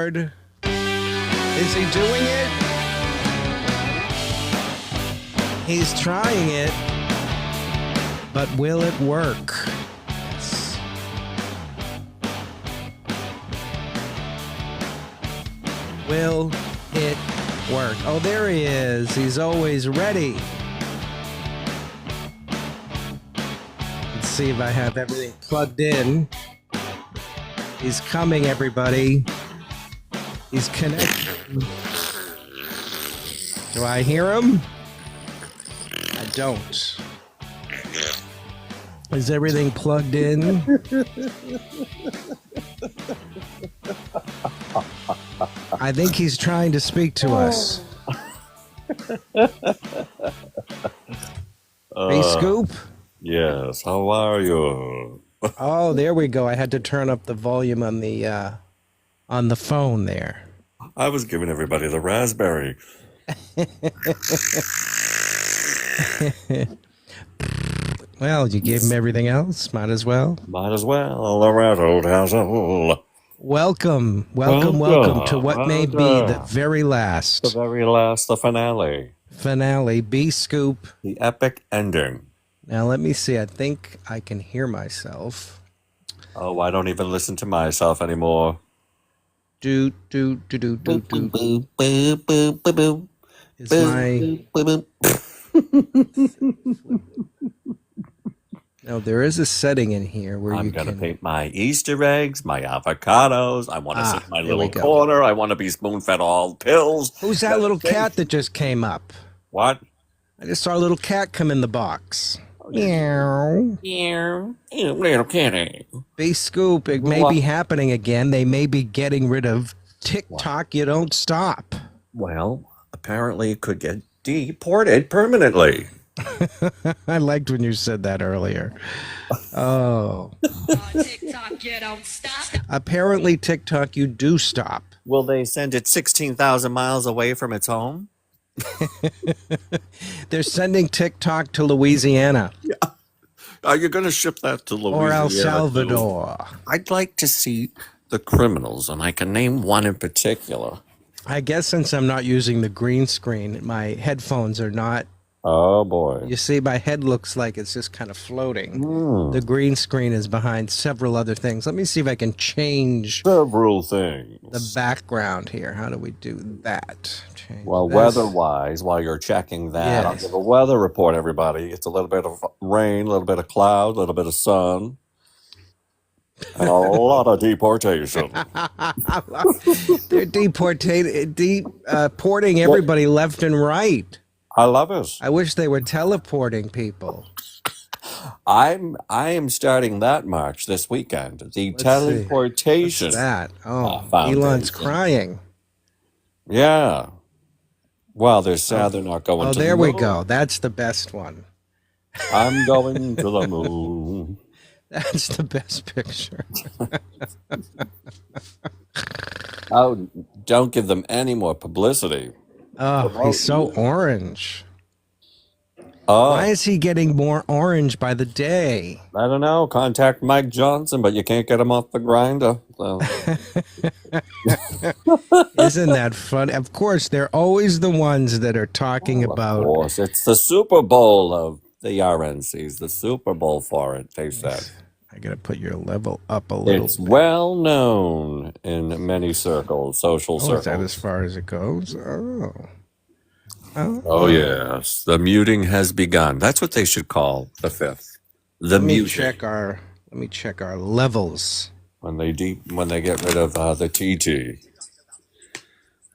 keyboard. Is he doing it? He's trying it, but will it work? Yes. Will it work? Oh, there he is. He's always ready. Let's see if I have everything plugged in. He's coming, everybody. He's connecting. Do I hear him? I don't. Is everything plugged in? I think he's trying to speak to us. Hey, Scoop? Yes, how are you? Oh, there we go. I had to turn up the volume on the phone there. I was giving everybody the raspberry. Well, you gave him everything else. Might as well. Might as well, the razzle-dazzle. Welcome to what may be the very last. The very last, the finale. Finale, B-Scoop. The epic ending. Now, let me see. I think I can hear myself. Oh, I don't even listen to myself anymore. Do. Is my... No, there is a setting in here where I'm you going to can... paint my Easter eggs, my avocados. I want to sit in my little corner. I want to be spoon-fed all pills. Who's that little cat that just came up? What? I just saw a little cat come in the box. Meow. Meow. Little kitty. B-Scoop, it may be happening again. They may be getting rid of TikTok. You don't stop. Well, apparently it could get deported permanently. I liked when you said that earlier. Oh. TikTok, you don't stop. Apparently TikTok, you do stop. Will they send it 16,000 miles away from its home? They're sending TikTok to Louisiana. Yeah. Are you going to ship that to Louisiana? Or El Salvador. Too? I'd like to see the criminals, and I can name one in particular. I guess since I'm not using the green screen, my headphones are not. Oh, boy. You see, my head looks like it's just kind of floating. The green screen is behind several other things. Let me see if I can change several things. The background here. How do we do that? Change well, this. Weather-wise, while you're checking that, yes. I'll give a weather report, everybody. It's a little bit of rain, a little bit of cloud, a little bit of sun, and a lot of deportation. They're deporting everybody left and right. I love it. I wish they were teleporting people. I am starting that march this weekend. The teleportation. What's that? Oh, Elon's crying. Yeah. Well, they're sad they're not going to the moon. Oh, there we go. That's the best one. I'm going to the moon. That's the best picture. Oh, don't give them any more publicity. Oh, he's so orange. Oh. Why is he getting more orange by the day? I don't know. Contact Mike Johnson, but you can't get him off the grinder. So. Isn't that fun? Of course, they're always the ones that are talking about... Of course. It's the Super Bowl of the RNCs. The Super Bowl for it, they said. I got to put your level up a little It's well known in many circles, social circles. Is that as far as it goes? Oh, yes. The muting has begun. That's what they should call the fifth. The muting. Let me check our levels. When they get rid of the TT.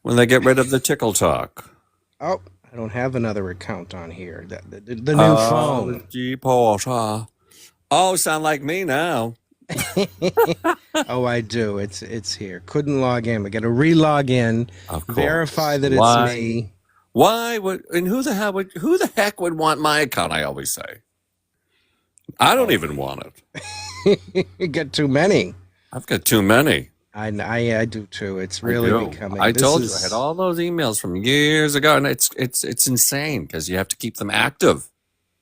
When they get rid of the Tickle Talk. Oh, I don't have another account on here. The new phone. Oh, sound like me now. Oh, I do. It's here. Couldn't log in. We got to re-log in. Verify that it's me. Why would who the heck would want my account? I always say. I don't even want it. You got too many. I've got too many. I do too. It's really becoming. I told you I had all those emails from years ago, and it's insane because you have to keep them active.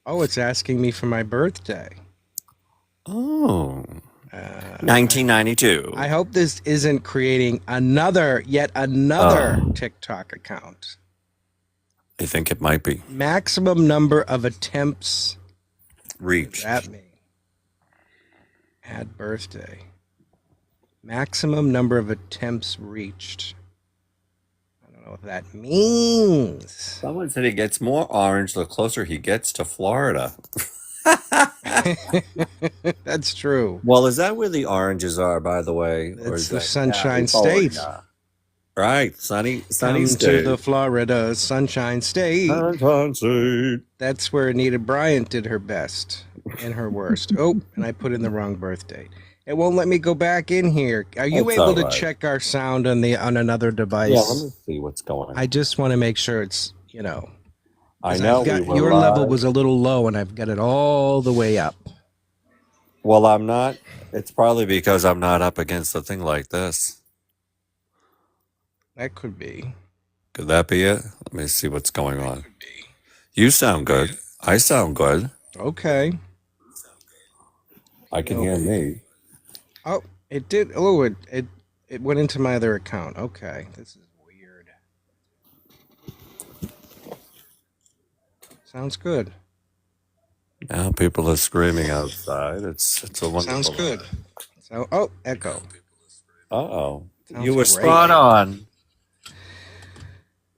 Oh, it's asking me for my birthday. Oh. 1992. I hope this isn't creating yet another TikTok account. I think it might be. Maximum number of attempts reached. What does that mean? Add birthday. Maximum number of attempts reached. I don't know what that means. Someone said he gets more orange the closer he gets to Florida. That's true. Well, is that where the oranges are, by the way? It's the Sunshine State. Right, sunny Come state. to the Florida Sunshine State. Sunshine State. That's where Anita Bryant did her best and her worst. Oh, and I put in the wrong birth date. It won't let me go back in here. Are you able to check our sound on another device? Yeah, let me see what's going on. I just want to make sure it's, you know. I know your level was a little low, and I've got it all the way up. Well, I'm not. It's probably because I'm not up against a thing like this. That could be. Could that be it? Let me see what's going on. You sound good. I sound good. Okay. I can hear me. Oh, it did. Oh, it went into my other account. Okay, this is weird. Sounds good. Now people are screaming outside. It's a wonderful. Sounds good. So, echo. Uh-oh. Sounds You were great. spot on.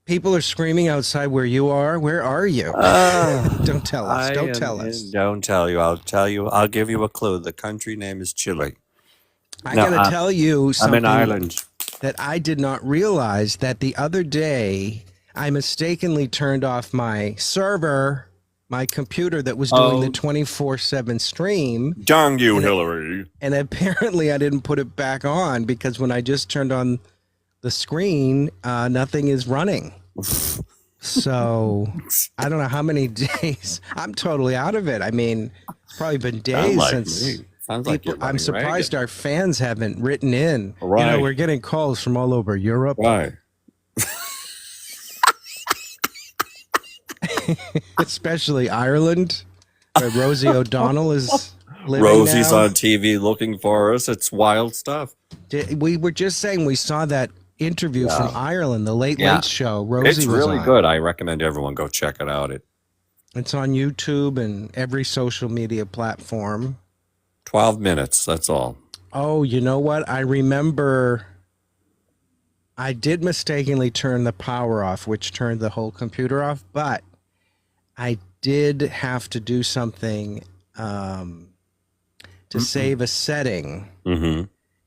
People are screaming outside where you are. Where are you? Don't tell us. Don't tell us. Don't tell you. I'll tell you. I'll give you a clue. The country name is Chile. I gotta tell you something. I'm in Ireland. That I did not realize that the other day I mistakenly turned off my server, my computer that was doing the 24/7 stream. Darn you, Hillary. And apparently I didn't put it back on because when I just turned on the screen, nothing is running. So I don't know how many days. I'm totally out of it. I mean, it's probably been days since. Sounds like people, I'm surprised our fans haven't written in. Right. You know, we're getting calls from all over Europe. Right. Especially Ireland, where Rosie O'Donnell is living Rosie's now. on TV looking for us. It's wild stuff. We were just saying we saw that interview from Ireland, the Late Late Show. Rosie it's really was on. good. I recommend everyone go check it out. It's on YouTube and every social media platform. 12 minutes, that's all. Oh, you know what? I remember I did mistakenly turn the power off, which turned the whole computer off, but I did have to do something to save a setting. Mm-hmm.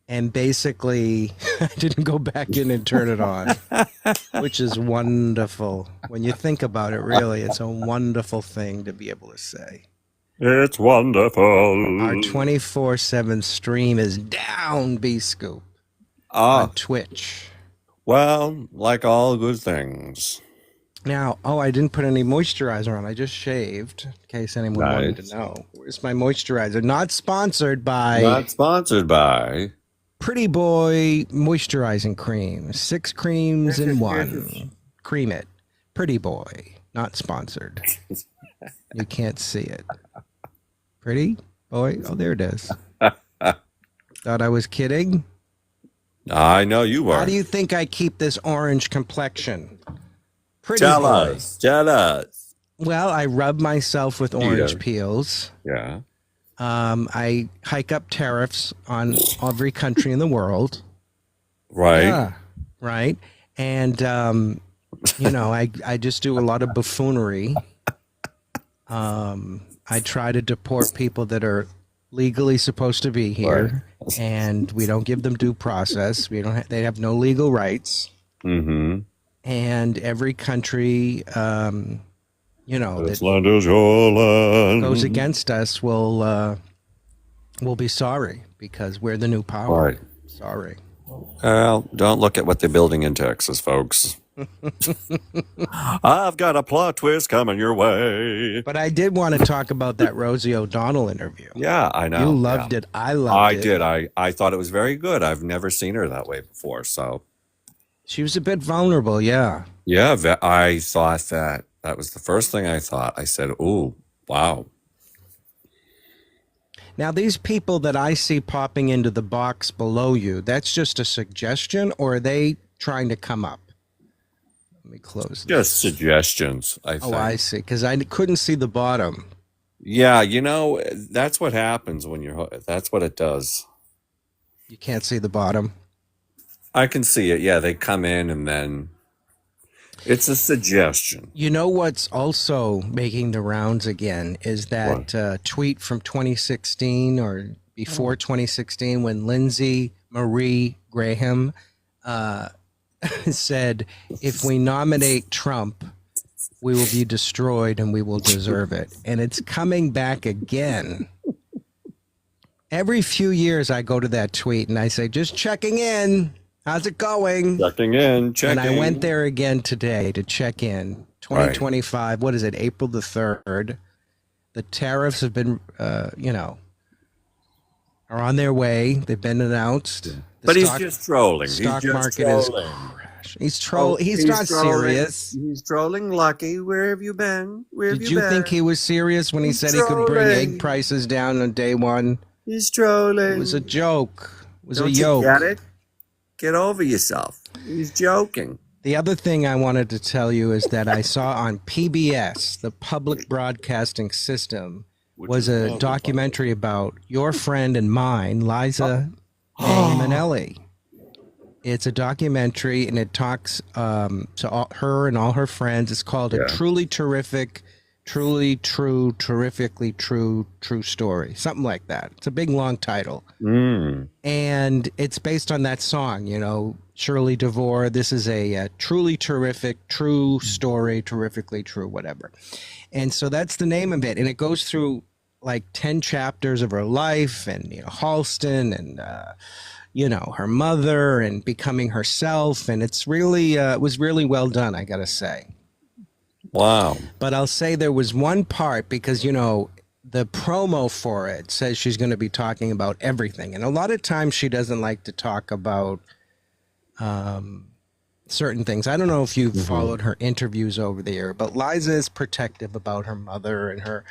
And basically, I didn't go back in and turn it on, which is wonderful. When you think about it, really, it's a wonderful thing to be able to say. It's wonderful. Our 24/7 stream is down, B-Scoop, on Twitch. Well, like all good things. Now, I didn't put any moisturizer on. I just shaved, in case anyone wanted to know. Where's my moisturizer? Not sponsored by... Not sponsored by... Pretty Boy Moisturizing Cream. 6 creams in 1. Cream it. Pretty Boy. Not sponsored. You can't see it. Pretty Boy? Oh, there it is. Thought I was kidding? I know you were. How do you think I keep this orange complexion? Pretty Tell Boy. us. Tell us. Well, I rub myself with orange peels. Yeah. I hike up tariffs on every country in the world. Right. Yeah. Right. And, you know, I just do a lot of buffoonery. I try to deport people that are legally supposed to be here, and we don't give them due process. They have no legal rights. Mm-hmm. And every country, you know, this land is your land. Goes against us will be sorry because we're the new power. Right. Sorry. Well, don't look at what they're building in Texas, folks. I've got a plot twist coming your way. But I did want to talk about that Rosie O'Donnell interview. Yeah, I know. You loved it. I loved it. I did. I thought it was very good. I've never seen her that way before, so. She was a bit vulnerable, yeah. Yeah, I thought that was the first thing I thought. I said, ooh, wow. Now, these people that I see popping into the box below you, that's just a suggestion, or are they trying to come up? Let me close this. Just suggestions, I think. Oh, I see, because I couldn't see the bottom. Yeah, you know, that's what happens when that's what it does. You can't see the bottom. I can see it. Yeah, they come in and then it's a suggestion. You know what's also making the rounds again is that tweet from 2016 or before 2016 when Lindsay Marie Graham said, if we nominate Trump, we will be destroyed and we will deserve it. And it's coming back again. Every few years I go to that tweet and I say, just checking in. How's it going? Checking in, checking. And I went there again today to check in. 2025, What is it, April the 3rd. The tariffs have been, are on their way. They've been announced. But he's just trolling. Stock He's just market trolling. is crashing. He's not trolling. serious. He's trolling Lucky. Where have you been? Where have Did you you been? think he was serious when he said he could bring egg prices down on day one? He's trolling. It was a joke. It was Don't a you yoke. get it? Get over yourself. He's joking. The other thing I wanted to tell you is that I saw on PBS, the public broadcasting system, was a documentary about your friend and mine, Liza Minnelli. It's a documentary, and it talks to her and all her friends. It's called A Truly Terrific, Truly True, Terrifically True Story. Something like that. It's a big, long title. And it's based on that song, Shirley DeVore. This is a truly terrific, true story, terrifically true, whatever. And so that's the name of it. And it goes through like 10 chapters of her life and, Halston and, her mother and becoming herself. And it's really, it was really well done, I got to say. Wow. But I'll say there was one part because, the promo for it says she's going to be talking about everything. And a lot of times she doesn't like to talk about certain things. I don't know if you've followed her interviews over the year, but Liza is protective about her mother and her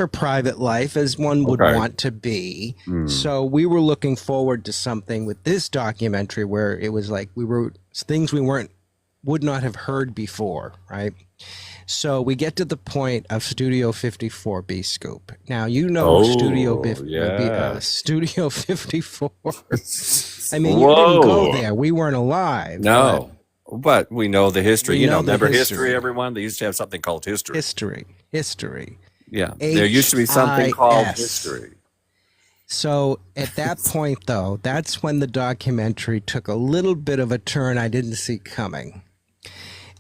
private life, as one would want to be. So we were looking forward to something with this documentary where it was like things we would not have heard before, right? So we get to the point of Studio 54B Scoop. Now, Studio 54. I mean, you didn't go there. We weren't alive. No, but we know the history. Remember history, everyone? They used to have something called history. History. Yeah, there used to be something called history. So at that point, though, that's when the documentary took a little bit of a turn I didn't see coming.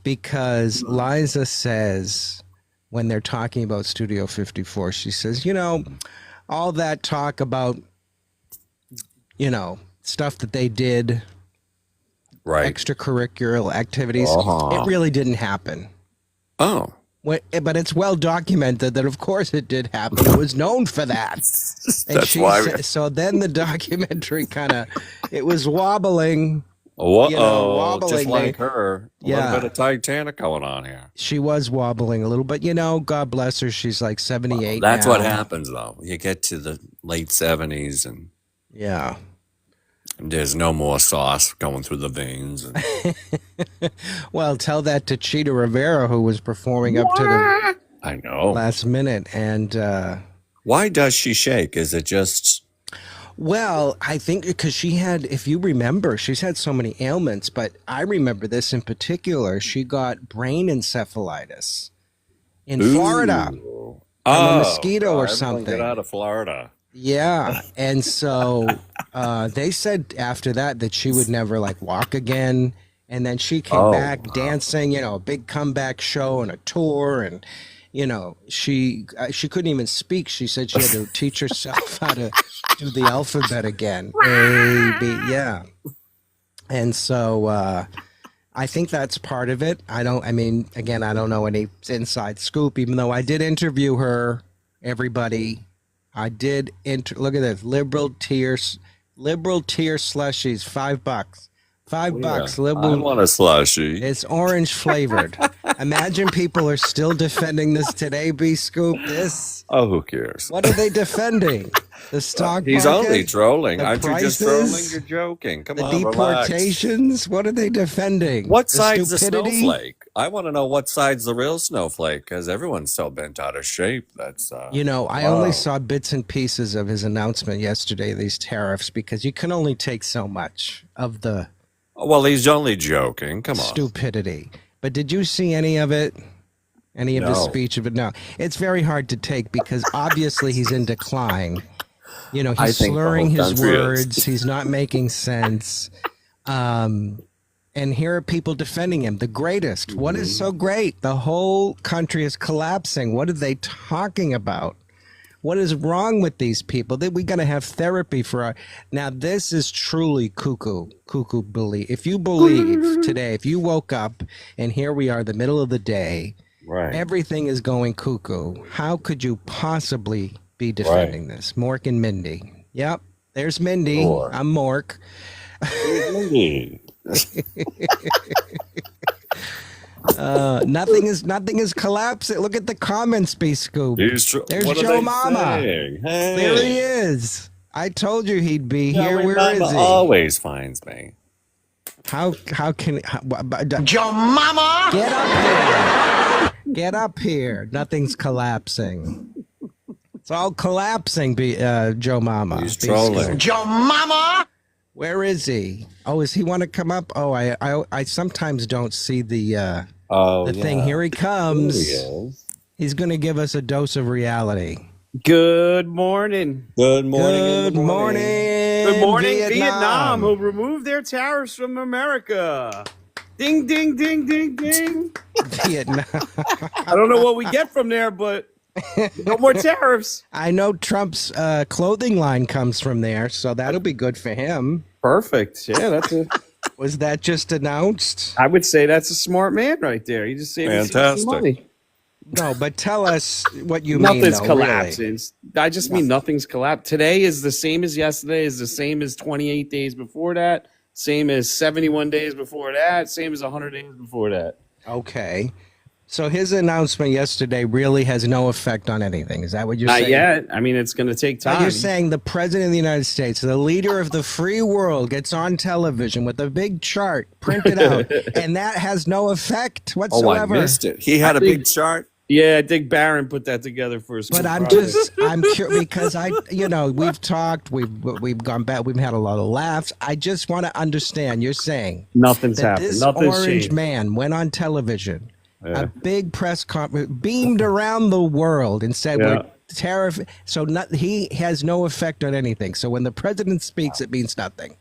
Because Liza says, when they're talking about Studio 54, she says, all that talk about, stuff that they did, extracurricular activities, it really didn't happen. Oh. But it's well documented that, of course, it did happen. It was known for that. That's why. So then the documentary it was wobbling. Wobbling, just like her. A little bit of Titanic going on here. She was wobbling a little, but God bless her. She's like 78 That's now. what happens, though. You get to the late 70s and there's no more sauce going through the veins. Well, tell that to Cheetah Rivera, who was performing up to the last minute. And why does she shake? Is it just... Well, I think because she had, if you remember, she's had so many ailments, but I remember this in particular. She got brain encephalitis in Florida from a mosquito or something. Get out of Florida. Yeah. And so they said after that she would never walk again. And then she came back dancing, a big comeback show and a tour. And, she couldn't even speak. She said she had to teach herself how to do the alphabet again. A, B, yeah. And so I think that's part of it. I don't know any inside scoop, even though I did interview her, everybody. I did look at this, liberal tier slushies, $5. $5. I want a slushie. It's orange flavored. Imagine people are still defending this today, B Scoop. Oh, who cares? What are they defending? The stock He's market? only trolling. The Aren't you just trolling? prices? You're joking. Come The on, relax. deportations? What are they defending? What The side's the stupidity? snowflake? I want to know what side's the real snowflake, because everyone's so bent out of shape. That's I only saw bits and pieces of his announcement yesterday, these tariffs, because you can only take so much of the well, he's only joking. Come on. stupidity. But did you see any of it? Any of his No. speech of it? No. It's very hard to take because obviously he's in decline. I He's think the slurring whole his country is. words. He's not making sense. And here are people defending him. The greatest. What is so great? The whole country is collapsing. What are they talking about? What is wrong with these people? We're going to have therapy for our... Now, this is truly cuckoo belief. If you believe today, if you woke up and here we are, the middle of the day, Right. everything is going cuckoo, how could you possibly be defending this? Mork and Mindy. Yep, there's Mindy. Sure. I'm Mork. Nothing is collapsing. Look at the comments, B Scoop. There's what are Joe they Mama. saying? Hey. There he is. I told you he'd be here. Joey Where Mama is he? always finds me. How can Your mama! get up here? Get up here. Nothing's collapsing. It's all collapsing, Joe Mama. He's B trolling. Scoop. Your mama! Where is he? Oh, does he want to come up? Oh, I sometimes don't see the thing. Here he comes. Here he is. He's going to give us a dose of reality. Good morning. Good morning. Good morning. Good morning, Vietnam, who removed their tariffs from America. Ding, ding, ding, ding, ding. Vietnam. I don't know what we get from there, but no more tariffs. I know Trump's clothing line comes from there, so that'll be good for him. Perfect. Yeah, Was that just announced? I would say that's a smart man right there. He just saved us some Fantastic. money. No, but tell us what you mean. Nothing's though, collapsing. really. I just mean nothing's collapsed. Today is the same as yesterday, is the same as 28 days before that, same as 71 days before that, same as 100 days before that. Okay. So his announcement yesterday really has no effect on anything. Is that what you're Not saying? yet. I mean, it's going to take So time. you're saying the president of the United States, the leader of the free world, gets on television with a big chart printed out, and that has no effect Oh, I whatsoever. missed it. He had a big chart. Yeah, Dick Barron put that together for us. But I'm curious because we've talked, we've gone back, we've had a lot of laughs. I just want to understand. You're saying nothing's that happened. this Nothing's orange changed. man went on television, Yeah. a big press conference, beamed around the world, and said, Yeah. "We're tariff." So he has no effect on anything. So when the president speaks, it means nothing.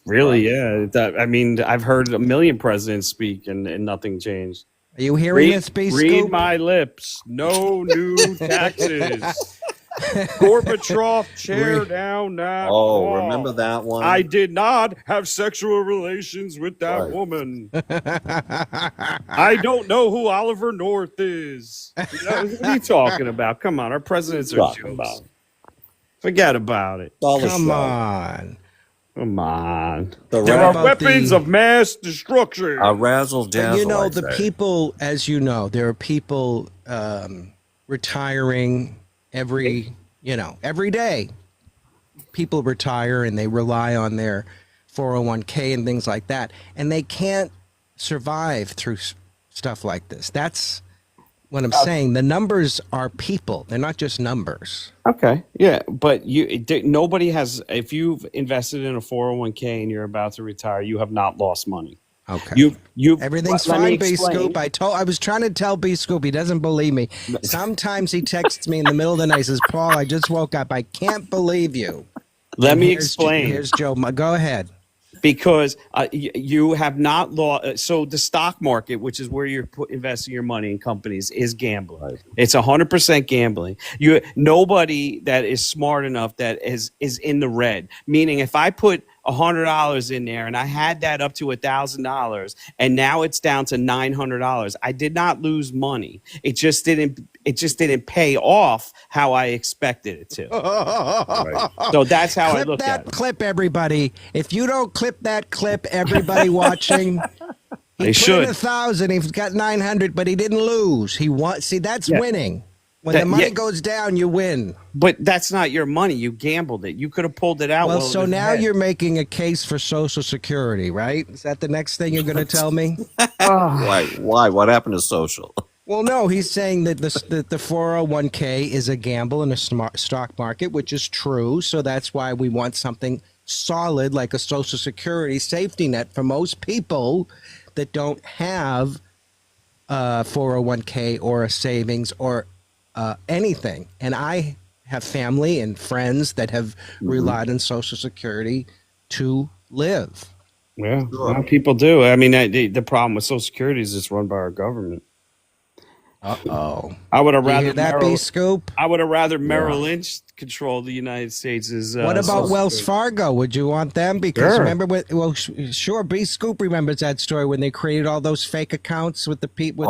Really, yeah. I mean, I've heard a million presidents speak and nothing changed. Are you hearing this, B Read Scoop? my lips. No new taxes. Gorbachev, chair down now. Oh, remember that one? I did not have sexual relations with that Right. woman. I don't know who Oliver North is. What are you talking about? Come on, our presidents are Talking jokes. about. Forget about it. All the Come show. on. Come on. The There ra- are about weapons the- of mass destruction. a razzle But dazzle. I the say. people, as you know, there are people retiring every day. People retire and they rely on their 401k and things like that, and they can't survive through stuff like this. That's what I'm saying. The numbers are people; they're not just numbers. Okay, yeah, but nobody has. If you've invested in a 401k and you're about to retire, you have not lost money. Okay. You Everything's let me fine, B explain. Scoop. I was trying to tell B Scoop. He doesn't believe me. Sometimes he texts me in the middle of the night. He says, "Paul, I just woke up. I can't believe you." Let And me here's explain. Here's Joe. Go ahead. Because you have not lost. So the stock market, which is where you're investing your money in companies, is gambling. Right. It's 100% gambling. Nobody that is smart enough that is in the red. Meaning, if I put $100 in there, and I had that up to $1,000, and now it's down to $900. I did not lose money. It just didn't pay off how I expected it to. Right. So that's how I Clip look at that it. clip, everybody. If you don't clip that clip, everybody watching, he They put should. in 1,000. He's got 900, but he didn't lose. He won. See, that's Yeah. winning. When That- the money yeah. goes down, you win. But that's not your money. You gambled it. You could have pulled it out. Well, while it so was now ahead. you're making a case for Social Security, right? Is that the next thing you're going to tell me? Why? What happened to social? Well, no, he's saying that the 401k is a gamble in a stock market, which is true. So that's why we want something solid like a Social Security safety net for most people that don't have a 401k or a savings or anything. And I have family and friends that have relied on Social Security to live. Yeah, a lot of people do. I mean, the problem with Social Security is it's run by our government. Uh-oh. I would have You rather hear that, B-Scoop? I would have rather Merrill Lynch control the United States. What about Social Wells Security. Fargo? Would you want them? Because Sure. remember, sure, B-Scoop remembers that story when they created all those fake accounts with the people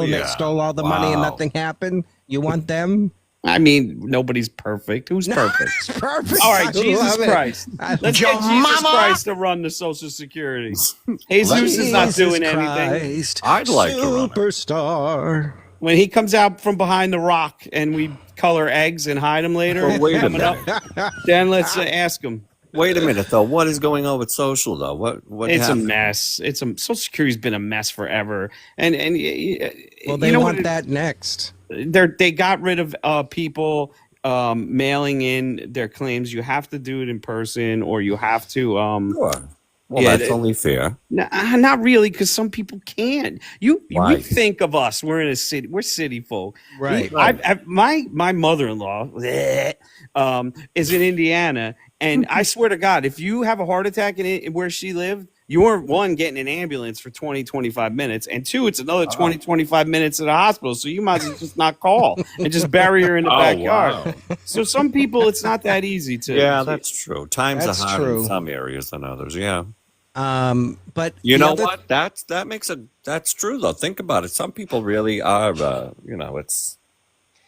and they yeah. stole all the money and Wow. nothing happened. You want them? I mean, nobody's perfect. Who's perfect? It's perfect. All I right, Jesus love it. Christ. Let's Your get Jesus mama. Christ to run the Social Security. Jesus is not doing anything. Christ, I'd like to run it. Superstar. When he comes out from behind the rock and we color eggs and hide them later, Well, wait a coming up, then let's ask him. Wait a minute, though. What is going on with social, though? What It's happened? a mess. Social Security's been a mess forever, and Well, they you know want what that next. they got rid of people mailing in their claims. You have to do it in person, or you have to. Sure. Well, Yeah, that's only fair. Not really, because some people can't. We Right. think of us. We're in a city. We're city folk. Right. My mother-in-law is in Indiana, and I swear to God, if you have a heart attack where she lived, you weren't, one, getting an ambulance for 20, 25 minutes, and two, it's another 20, 25 minutes at the hospital, so you might as well just not call and just bury her in the backyard. Wow. So some people, it's not that easy to. Yeah, that's true. Times That's are harder true. in some areas than others. Yeah. But You the know other- what? That's true though. Think about it. Some people really are. It's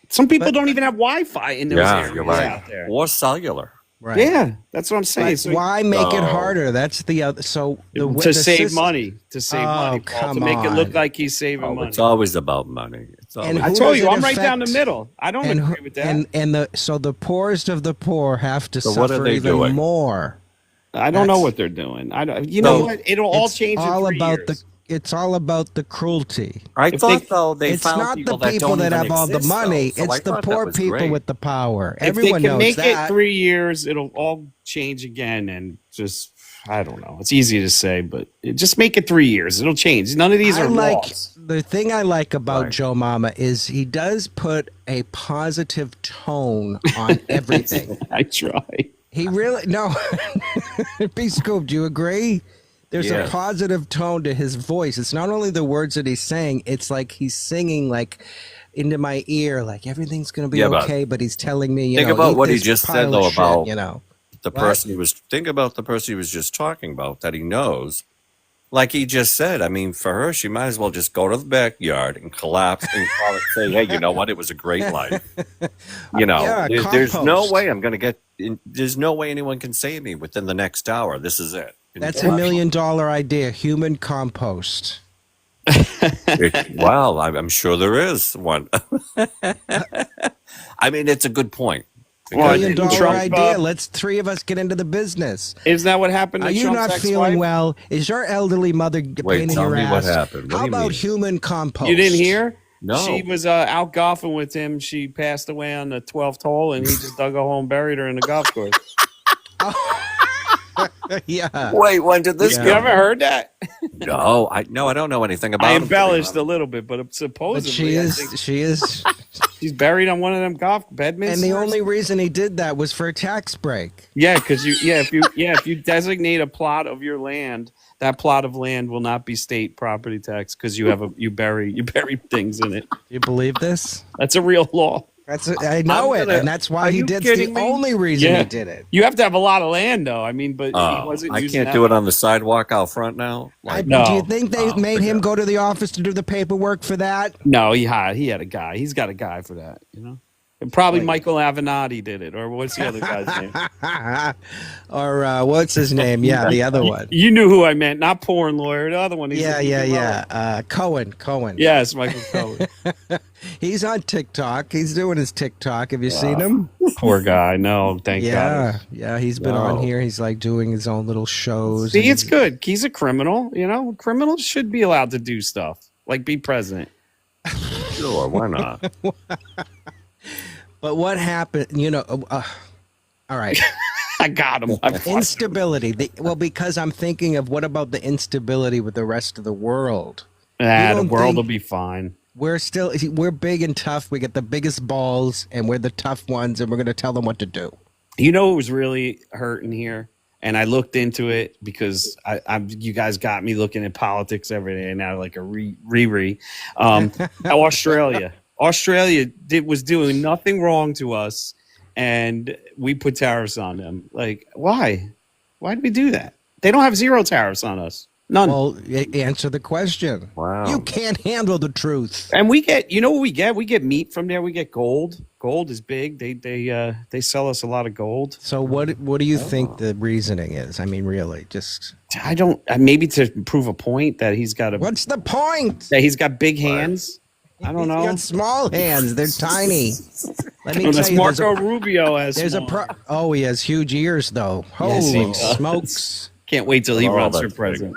Some people don't even have Wi-Fi in those areas you're right. out there. Or cellular. Right. Yeah, that's what I'm saying. But So why make it No. harder? That's the other. So the to save system- money, Paul, come to make it look on. like he's saving Oh, money. it's always about money. It's always, And I who told does you, it I'm right down the affect? middle. I don't agree with that. So the poorest of the poor have to So what are suffer they even doing? more. I don't know that's- what they're doing. I don't. You know So- what? It'll all It's change all in 3 about years. it's all about the cruelty. I if thought they- though they It's found not the people people that that don't have all the exist, money. though. So I It's the thought that poor was people great. with the power. if Everyone they can knows make that. it 3 years, it'll all change again. And just, I don't know. It's easy to say, but just make it 3 years. It'll change. None of these I are like laws. the thing I like about Right. Joe Mama is he does put a positive tone on everything. I try. He really no. B Scoop, do you agree? There's Yeah. a positive tone to his voice. It's not only the words that he's saying, it's like he's singing like into my ear, like everything's gonna be Yeah, but okay, but he's telling me, think know, about eat what he this just pile said, though, of shit, about you know. The What? person think about the person he was just talking about that he knows. Like he just said, I mean, for her, she might as well just go to the backyard and collapse and call it, say, hey, you know what? It was a great life. Yeah, there's no compost. way I'm going to there's no way anyone can save me within the next hour. This is it. That's $1 million idea, human compost. Wow, I'm sure there is one. I mean, it's a good point. Well, $1 million didn't Trump, idea. Let's three of us get into the business. Isn't that what happened to Are you Trump's not ex-wife? feeling well? Is your elderly mother Wait, pain in tell your me ass? what happened. What How do you about mean? human compost? You didn't hear? No. She was out golfing with him. She passed away on the 12th hole, and he just dug a hole and buried her in the golf course. Yeah. Wait, when did this Yeah. You go? ever heard that? No, I don't know anything about I him, to be embellished honest. a little bit, but supposedly But she I is think she's buried on one of them golf Bedminsters. and the only reason he did that was for a tax break. because if you designate a plot of your land, that plot of land will not be state property tax because you bury things in it. Do you believe this? That's a real law. I know it, and that's why Are he you did. It's the kidding me? only reason Yeah. he did it. You have to have a lot of land, though. I mean, but he Oh, wasn't I using can't that do it much. on the sidewalk out front now. Like, No. Do you think they made him forget go to the office to do the paperwork for that? No, he had a guy. He's got a guy for that, you know. And probably Michael Avenatti did it, or what's the other guy's name? Or what's his name? Yeah, the other one. You knew who I meant, not porn lawyer. The other one. He's Cohen. Yes, Michael Cohen. He's on TikTok. He's doing his TikTok. Have you seen him? Poor guy. No, thank God. Yeah. He's been on here. He's like doing his own little shows. See, it's good. He's a criminal. You know, criminals should be allowed to do stuff like be president. sure, why not? But what happened? You know, all right. I got him. Instability. Because I'm thinking of what about the instability with the rest of the world? The world will be fine. We're big and tough. We get the biggest balls, and we're the tough ones, and we're going to tell them what to do. You know what was really hurting here? And I looked into it because you guys got me looking at politics every day now, like a re. Australia. Australia was doing nothing wrong to us, and we put tariffs on them. Like, why? Why did we do that? They don't have zero tariffs on us. None. Well, answer the question. Wow. You can't handle the truth. And we get, you know what we get? We get meat from there. We get gold. Gold is big. They sell us a lot of gold. So what do you think the reasoning is? I mean, really, just I don't. Maybe to prove a point that he's got what's the point? that he's got big hands. I don't know. He's got small hands. They're tiny. Let me Unless tell you, Marco Rubio has. there's small. he has huge ears though. Yes, he Holy does. smokes! Can't wait till he runs for that's big. president.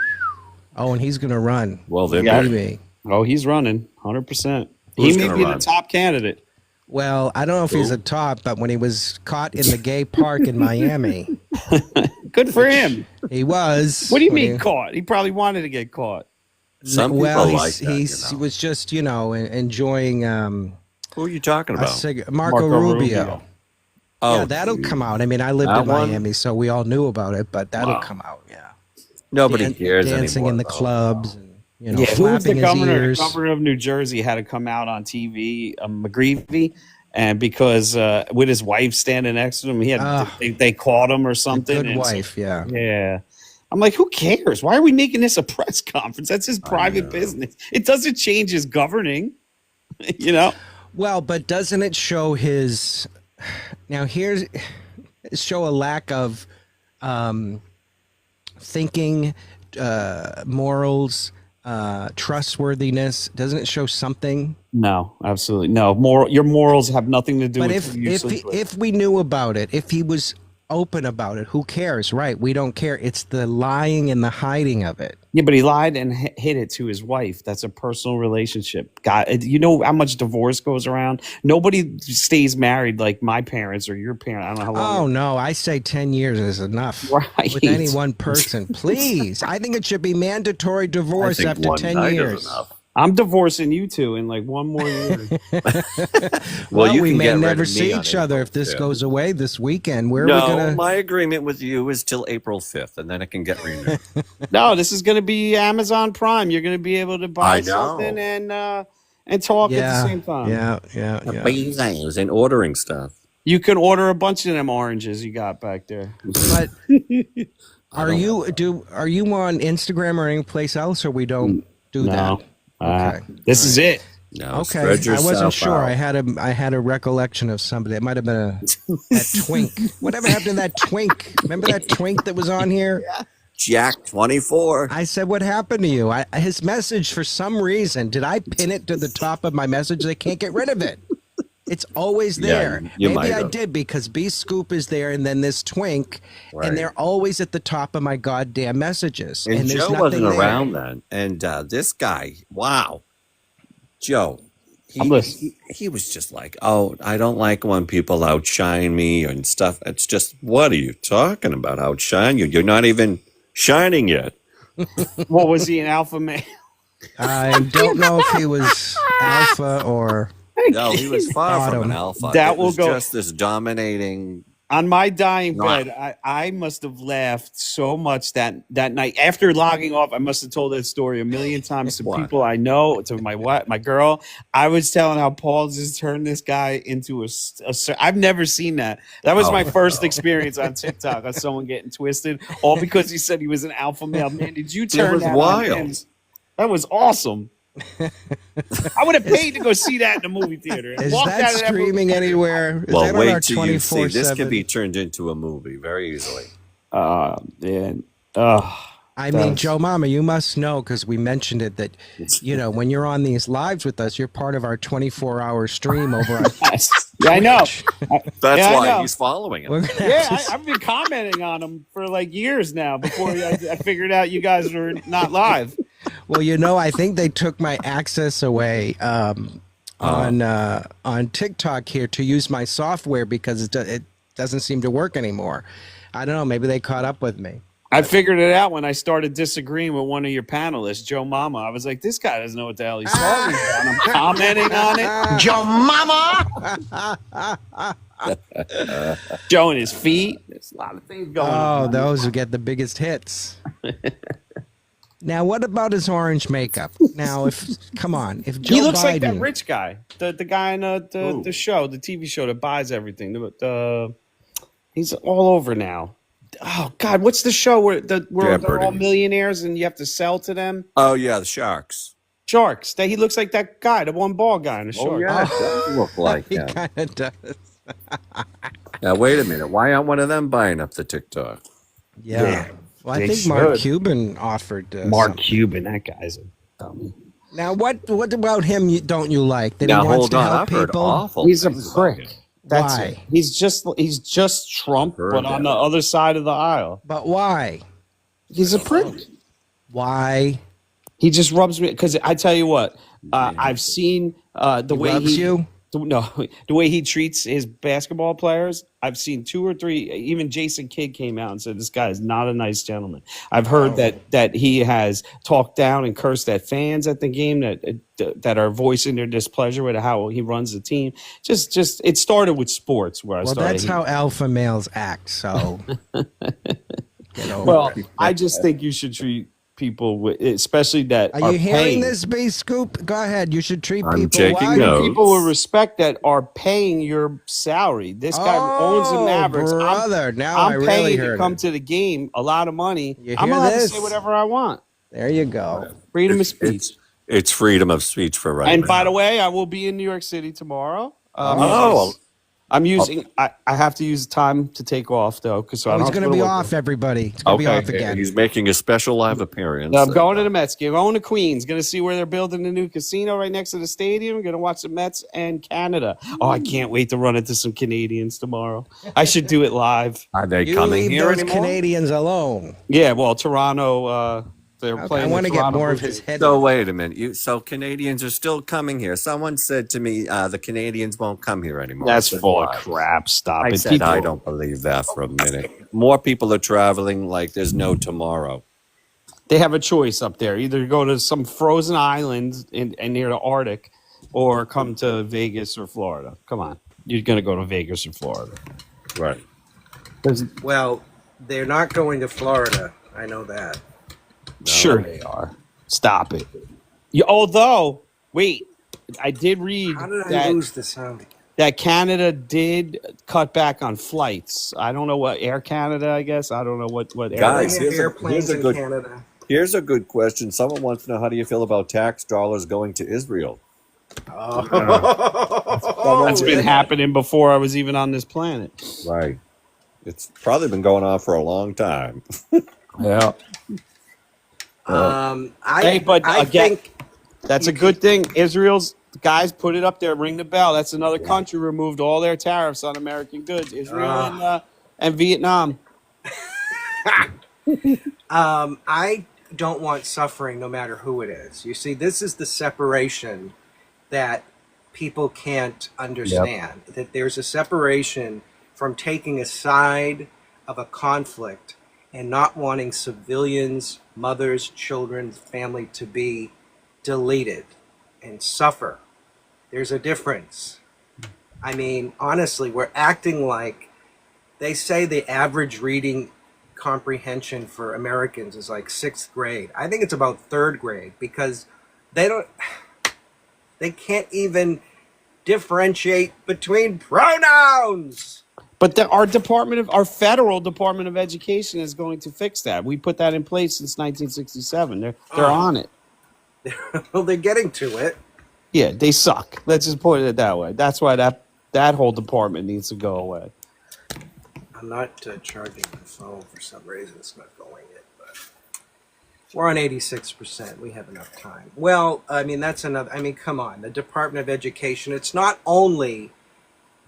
Oh, and he's gonna run. Well, then, Maybe. Oh, he's running 100%. He Who's may gonna be run? the top candidate. Well, I don't know if he's a top, but when he was caught in the gay park in Miami, Good for him. he was. What do you when mean caught? He probably wanted to get caught. some people Well, like that. he was just enjoying Who are you talking about? Marco Rubio. Oh, Yeah, that'll come out. I mean, I lived That in one? Miami, so we all knew about it, but that'll Wow. come out. Yeah, nobody cares dancing anymore. in the though. clubs, and Who was the flapping his governor? ears. Governor of New Jersey had to come out on TV, McGreevey, and because with his wife standing next to him, he had they caught him or The something. good and so- wife, yeah. yeah. I'm like, who cares? Why are we making this a press conference? That's his private business. It doesn't change his governing, you know? Well, but doesn't it show his? Now show a lack of thinking, morals, trustworthiness. Doesn't it show something? No, absolutely no. Your morals have nothing to do But with who you sleep with. if we knew about it, if he was open about it, who cares, right? We don't care. It's the lying and the hiding of it. Yeah, but he lied and hid it to his wife. That's a personal relationship. God, you know how much divorce goes around? Nobody stays married like my parents or your parents. I don't know how long. Oh no, I say 10 years is enough. Right. With any one person, please. I think it should be mandatory I divorce think after one 10 night years. is enough. I'm divorcing you two in like one more year. Well, you we can may get rid never of me see on each other April if this 5th. goes away this weekend. Where are we No, gonna? my agreement with you is till April 5th, and then it can get renewed. No, this is going to be Amazon Prime. You're going to be able to buy I know. something and talk at the same time. Yeah. Amazing. And ordering stuff. You can order a bunch of them oranges you got back there. But are you on Instagram or any place else, or we don't do No. that? Okay. This is it. No, Okay, spread I wasn't yourself sure. out. I had a recollection of somebody. It might have been that twink. Whatever happened to that twink? Remember that twink that was on here? Jack 24. I said, "What happened to you?" His message, for some reason, did I pin it to the top of my message? They can't get rid of it. It's always Yeah, there. you Maybe might I have. did because B Scoop is there, and then this twink, Right. and they're always at the top of my goddamn messages. And there's Joe nothing wasn't there. around then. And this guy, wow. Joe, I'm listening. he was just like, oh, I don't like when people outshine me and stuff. It's just, what are you talking about? Outshine you? You're not even shining yet. What was he, an alpha male? I don't know if he was alpha or. No, he was far from Bottom. an alpha. That It will was go- just this dominating On my dying Mwah. bed, I must have laughed so much that night. After logging off, I must have told that story a million times to What? people I know, to my girl. I was telling how Paul just turned this guy into I've never seen that. That was Oh, my first experience on TikTok of someone getting twisted, all because he said he was an alpha male. Man, did you turn was that wild. on him? That was awesome. I would have paid to go see that in the movie theater. Is Walked that out of that movie streaming theater. anywhere? Is Well, that on our wait till you see. This 24/7? could be turned into a movie very easily. Man. I mean, Joe Mama, you must know, because we mentioned it, that, you know, when you're on these lives with us, you're part of our 24-hour stream over on Yeah, I know. That's Yeah, I why know. he's following We're him. gonna Yeah, have to- I've been commenting on them for like years now before I figured out you guys were not live. Well, you know, I think they took my access away on TikTok here to use my software because it doesn't seem to work anymore. I don't know. Maybe they caught up with me. I figured it out when I started disagreeing with one of your panelists, Joe Mama. I was like, this guy doesn't know what the hell he's talking about. I'm commenting on it. Your mama. Showing his feet. There's a lot of things going Oh, on. those who get the biggest hits. Now, what about his orange makeup? Now, come on, if Joe He looks Biden, like that rich guy, the guy in the show, the TV show that buys everything. He's all over now. Oh God, what's the show where they're all millionaires and you have to sell to them? Oh yeah, the Sharks. Sharks. That he looks like that guy, the one ball guy in the Oh shark. yeah, it does look like he him. kind of does. Now wait a minute. Why aren't one of them buying up the TikTok? Yeah. Well, I they think Mark should. Cuban offered Mark something. Cuban, that guy's a dummy. Now, what about him? Don't you like that? Now he wants hold to on. help I've heard people. awful. He's a things about prick. him. That's Why? it. He's just Trump, Heard but on that. the other side of the aisle. But why? He's a prick. Why? He just rubs me because I tell you what, I've seen the way Rubs he you? no the way he treats his basketball players. I've seen 2 or 3. Even Jason Kidd came out and said this guy is not a nice gentleman. I've heard that he has talked down and cursed at fans at the game that are voicing their displeasure with how he runs the team. Just it started with sports where I Well, started. that's how alpha males act. So, get over Well, it. I just think you should treat people with, especially that Are you hearing paying. this, Base Scoop? Go ahead. You should treat I'm people. taking Why? notes. People with respect that are paying your salary. This guy owns the Mavericks. Brother, now I'm I really paying heard to come it. to the game, a lot of money. You I'm hear allowed to this? say whatever I want. There you go. Freedom of speech. It's freedom of speech for right And now. by the way, I will be in New York City tomorrow. Oh. I'm using. I have to use time to take off though, because Oh, he's going to be off, everybody. He's going to be off again. He's making a special live appearance. I'm going to the Mets game. Going to Queens. Going to see where they're building a new casino right next to the stadium. Going to watch the Mets and Canada. Oh, I can't wait to run into some Canadians tomorrow. I should do it live. Are they You coming leave here those anymore? Canadians alone. Yeah, well, Toronto. They're Okay, playing. I want to the get Toronto more of Blue his Jays. head. So wait a minute. So Canadians are still coming here. Someone said to me, the Canadians won't come here anymore. That's I said, full of "Why?" crap. Stop I it. said, People- I don't believe that for a minute. More people are traveling like there's no tomorrow. They have a choice up there: either go to some frozen island and near the Arctic, or come to Vegas or Florida. Come on, you're going to go to Vegas or Florida. Right. Well, they're not going to Florida. I know that. Sure they are. Stop it. Although, wait, I did read the sound? that Canada did cut back on flights. I don't know what Air Canada. I guess I don't know what. Guys, airline. here's a good question. Someone wants to know, how do you feel about tax dollars going to Israel? That's been happening before I was even on this planet. Right. It's probably been going on for a long time. Yeah. I think that's a good thing. Israel's guys put it up there. Ring the bell. That's another country removed all their tariffs on American goods. Israel and Vietnam. I don't want suffering no matter who it is. You see, this is the separation that people can't understand. That there's a separation from taking a side of a conflict and not wanting civilians, mothers, children, family to be deleted and suffer. There's a difference. I mean, honestly, we're acting like They say the average reading comprehension for Americans is like 6th grade. I think it's about 3rd grade because they can't even differentiate between pronouns. But our federal Department of Education is going to fix that. We put that in place since 1967. They're on it. Well, they're getting to it. Yeah, they suck. Let's just put it that way. That's why that whole department needs to go away. I'm not charging my phone for some reason. It's not going in, but we're on 86%. We have enough time. Well, I mean, that's another. I mean, come on. The Department of Education. It's not only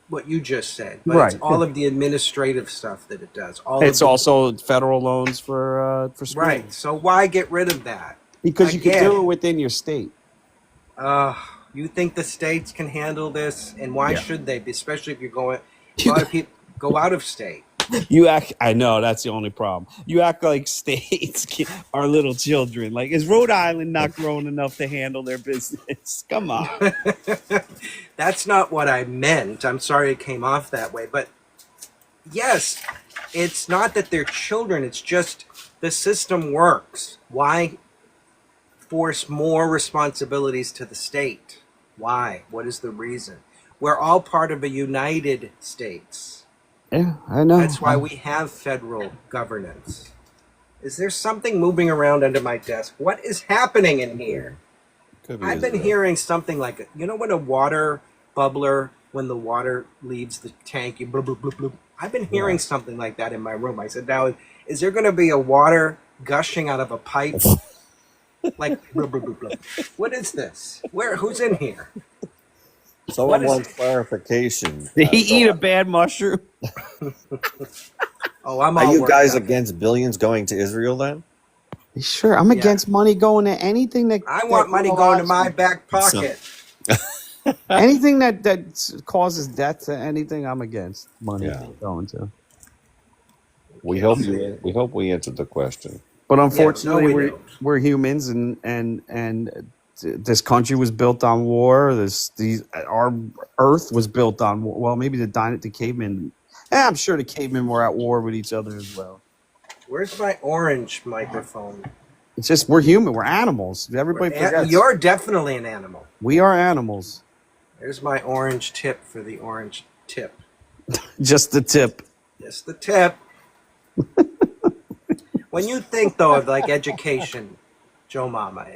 what you just said, but Right. it's all of the administrative stuff that it does. It's also federal loans for schools. right. So why get rid of that? Because you can Again. do it within your state. You think the states can handle this, and why should they? Especially if you're going. A lot of people go out of state. I know that's the only problem. You act like states are little children. Like, is Rhode Island not grown enough to handle their business? Come on. That's not what I meant. I'm sorry it came off that way. But yes, it's not that they're children. It's just the system works. Why force more responsibilities to the state? Why? What is the reason? We're all part of a United States. Yeah, I know. That's why we have federal governance. Is there something moving around under my desk? What is happening in here? I've been hearing something like, you know, when a water bubbler, when the water leaves the tank, you bloop, bloop, bloop, bloop. I've been hearing something like that in my room. I said, now, is there going to be a water gushing out of a pipe? Like, bloop, bloop, bloop, bloop. What is this? Who's in here? Someone What is wants clarification. Did he eat a bad mushroom? Oh, I'm all Are you worked guys up. against billions going to Israel then? Sure, I'm against money going to anything that I want money going to my back pocket. anything that causes death to anything. I'm against money going to. We hope we answered the question. But unfortunately, we don't. we're humans, and this country was built on war. Our Earth was built on war. Well, maybe the cavemen. I'm sure the cavemen were at war with each other as well. Where's my orange microphone? It's just we're human. We're animals. Everybody forgets. You're definitely an animal. We are animals. There's my orange tip for the orange tip. Just the tip. Just the tip. When you think, though, of like education, Joe Mama,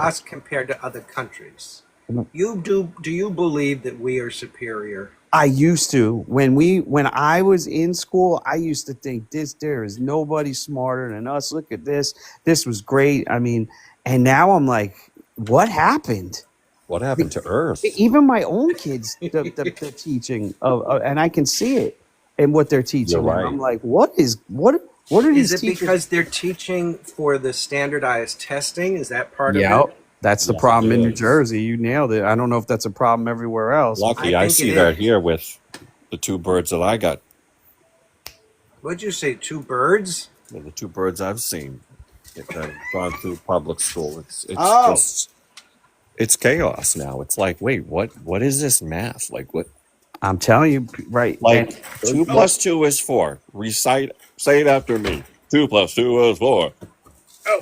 us compared to other countries, do you believe that we are superior? I used to. When I was in school, I used to think there is nobody smarter than us. Look at this. This was great. I mean, and now I'm like, what happened? What happened to Earth? Even my own kids, the teaching and I can see it in what they're teaching. You're right. I'm like, what are these Is it teachers? because they're teaching for the standardized testing? Is that part of it? That's the problem in New Jersey. You nailed it. I don't know if that's a problem everywhere else. Lucky, I I think see it that is. here with the two birds that I got. What'd you say, 2 birds? Well, the two birds I've seen that have gone through public school. It's Oh. just it's chaos now. It's like, wait, what is this math? Like what? I'm telling you, right? Like 2 plus 2 is 4. Say it after me. 2 plus 2 is 4.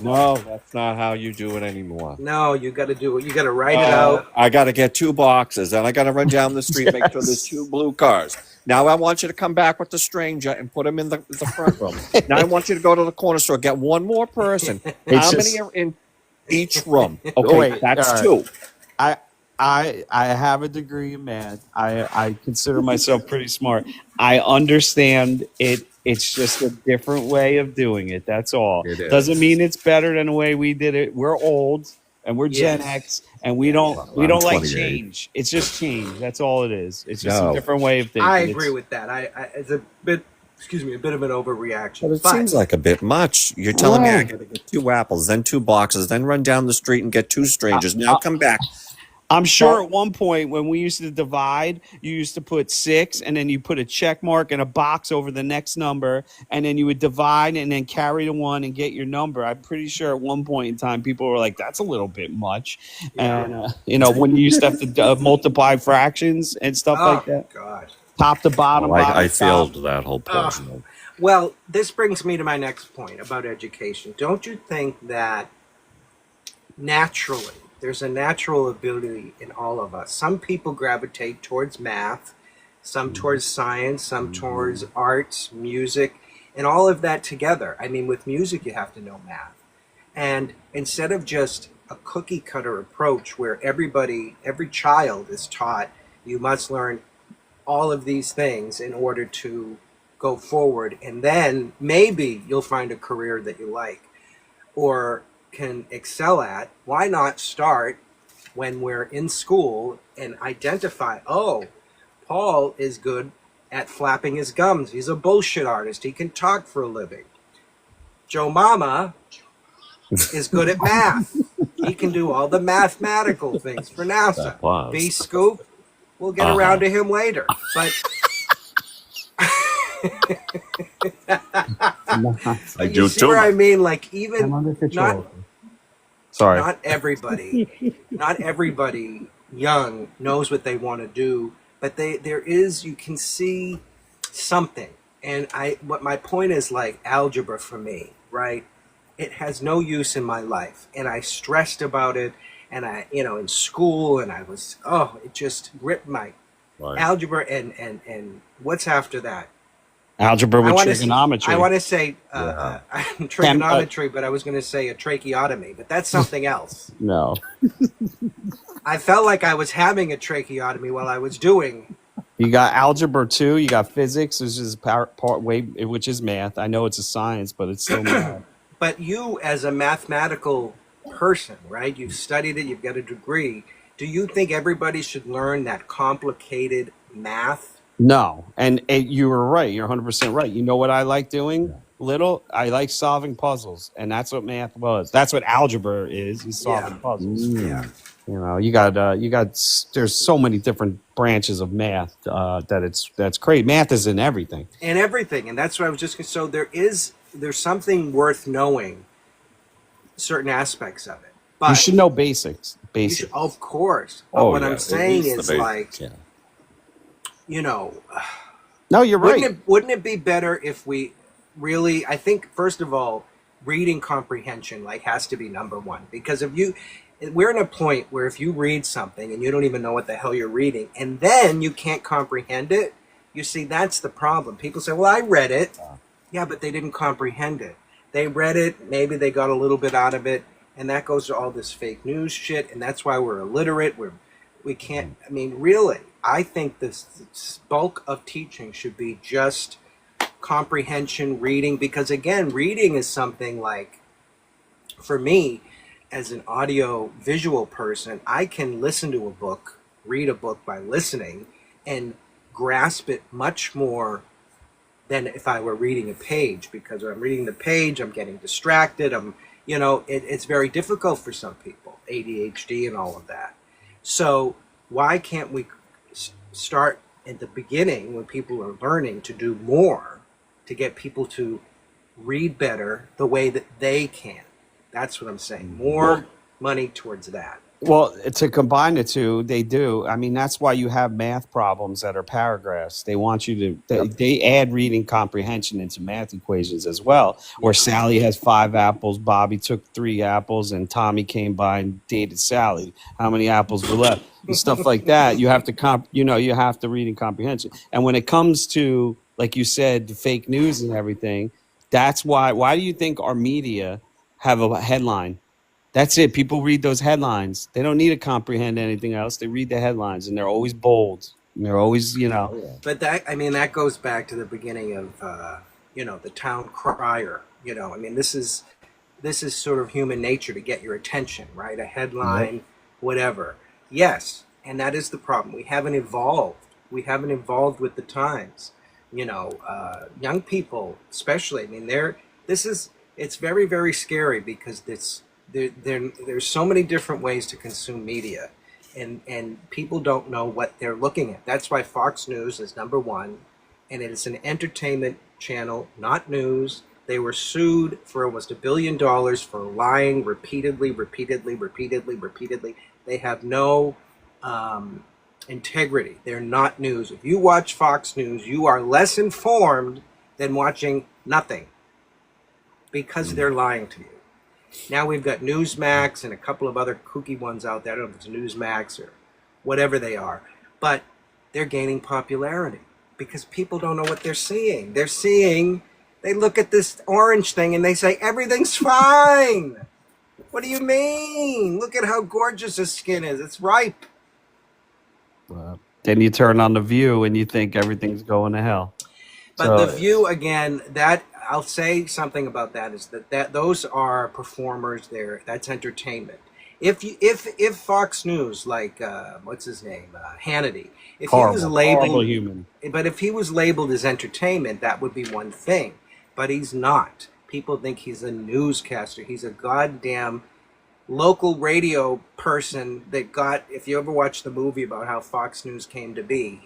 No, that's not how you do it anymore. No, you got to do it. You got to write it out. I got to get 2 boxes, and I got to run down the street, make sure there's 2 blue cars. Now I want you to come back with the stranger and put them in the front room. Now I want you to go to the corner store, get one more person. How many are in each room? Okay, Wait, that's all right. 2. I have a degree in math. I consider myself pretty smart. I understand it. It's just a different way of doing it. That's all. It is. Doesn't mean it's better than the way we did it. We're old and we're Gen Yes. X, and we don't I'm like 28. change. It's just change. That's all it is. It's just No. a different way of thinking. I agree with that. It's a bit of an overreaction. But it seems like a bit much. You're telling me I got to get 2 apples, then 2 boxes, then run down the street and get 2 strangers. Now come back. I'm sure at one point when we used to divide, you used to put 6 and then you put a check mark and a box over the next number, and then you would divide and then carry the 1 and get your number. I'm pretty sure at one point in time people were like, that's a little bit much. And, when you used to have to multiply fractions and stuff like that. God. top to bottom. Well, bottom I to top. failed that whole portion. Well, this brings me to my next point about education. Don't you think that naturally, there's a natural ability in all of us? Some people gravitate towards math, some towards science, some towards arts, music, and all of that together. I mean, with music, you have to know math. And instead of just a cookie cutter approach where every child is taught you must learn all of these things in order to go forward, and then maybe you'll find a career that you like or can excel at. Why not start when we're in school and identify, oh, Paul is good at flapping his gums. He's a bullshit artist. He can talk for a living. Joe Mama is good at math. He can do all the mathematical things for NASA. B Scoop, we'll get around to him later. But I you do see too. where I mean? Like, even I'm under control. not not everybody young knows what they want to do, but you can see something. And what my point is, like algebra for me, right? It has no use in my life, and I stressed about it, and in school, and it just ripped my algebra and what's after that? Algebra with trigonometry. I want to say trigonometry, but I was going to say a tracheotomy, but that's something else. No. I felt like I was having a tracheotomy while I was doing. You got algebra 2. You got physics, which is which is math. I know it's a science, but it's still math. But you, as a mathematical person, right? You've studied it. You've got a degree. Do you think everybody should learn that complicated math? No, and you were right. You're 100% right. You know what I like doing? I like solving puzzles, and that's what math was. That's what algebra is solving puzzles. Yeah. There's so many different branches of math that's crazy. Math is in everything. And that's what I was just going to. So there's something worth knowing, certain aspects of it. But you should know basics. Of course. But what I'm saying is, like, no, you're right. Wouldn't it be better if we really, I think, first of all, reading comprehension has to be number one. Because we're in a point where if you read something and you don't even know what the hell you're reading, and then you can't comprehend it, you see, that's the problem. People say, well, I read it. Yeah, but they didn't comprehend it. They read it, maybe they got a little bit out of it, and that goes to all this fake news shit, and that's why we're illiterate. We can't, I mean, really, I think this bulk of teaching should be just comprehension, reading, because again, reading is something like, for me, as an audio visual person, I can listen to a book, read a book by listening, and grasp it much more than if I were reading a page, because when I'm reading the page, I'm getting distracted. It's very difficult for some people, ADHD and all of that. So why can't we start at the beginning when people are learning to do more to get people to read better the way that they can? That's what I'm saying. More money towards that. Well, to combine the two, they do. I mean, that's why you have math problems that are paragraphs. They want you to, they add reading comprehension into math equations as well. Where Sally has 5 apples, Bobby took 3 apples, and Tommy came by and dated Sally. How many apples were left? And stuff like that. You have to, you have to reading comprehension. And when it comes to, like you said, the fake news and everything, that's why do you think our media have a headline? That's it. People read those headlines. They don't need to comprehend anything else. They read the headlines, and they're always bold. And they're always, But that goes back to the beginning of, the town crier. This is sort of human nature to get your attention, right? A headline, whatever. Yes, and that is the problem. We haven't evolved. We haven't evolved with the times. Young people, especially. It's very, very scary because there's so many different ways to consume media, and people don't know what they're looking at. That's why Fox News is number one, and it is an entertainment channel, not news. They were sued for almost $1 billion for lying repeatedly. They have no integrity. They're not news. If you watch Fox News, you are less informed than watching nothing because they're lying to you. Now we've got Newsmax and a couple of other kooky ones out there. I don't know if it's Newsmax or whatever they are, but they're gaining popularity because people don't know what they're seeing. They look at this orange thing and they say, everything's fine. What do you mean? Look at how gorgeous his skin is. It's ripe. Then you turn on The View and you think everything's going to hell. But The View, again, that I'll say something about that is that those are performers there. That's entertainment. If Fox News, like what's his name, Hannity, if he was labeled human, but if he was labeled as entertainment, that would be one thing. But he's not. People think he's a newscaster. He's a goddamn local radio person that got. If you ever watched the movie about how Fox News came to be,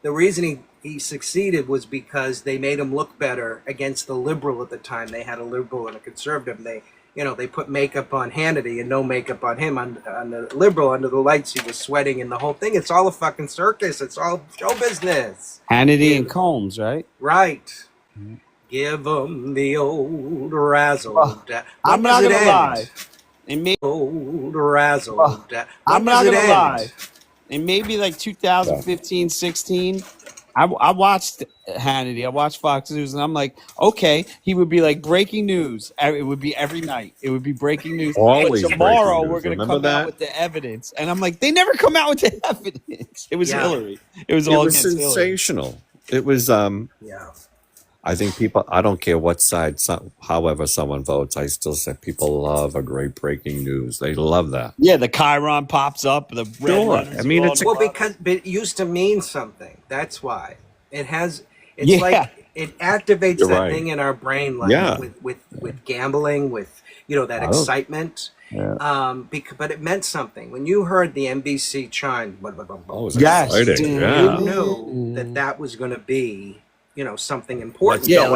the reason he succeeded was because they made him look better against the liberal at the time. They had a liberal and a conservative. They put makeup on Hannity and no makeup on him. On the liberal, under the lights, he was sweating and the whole thing. It's all a fucking circus. It's all show business. Hannity and Combs, right? Right. Mm-hmm. Give them the old razzle. I'm not going to lie. Old razzle. I'm not going to lie. And maybe like 2015, 16, I watched Hannity. I watched Fox News, and I'm like, okay, he would be like breaking news. It would be every night. It would be breaking news. Always and tomorrow news. We're going to come out with the evidence. And I'm like, they never come out with the evidence. It was Hillary. It was sensational. It was I think people, I don't care what side, however someone votes, I still say people love a great breaking news. They love that. Yeah, the Chiron pops up. The red letters. I mean, because it used to mean something. That's why it's like it activates that thing in our brain, like with gambling, with that excitement. Yeah. But it meant something when you heard the NBC chime. You knew that was going to be. Something important. Yeah,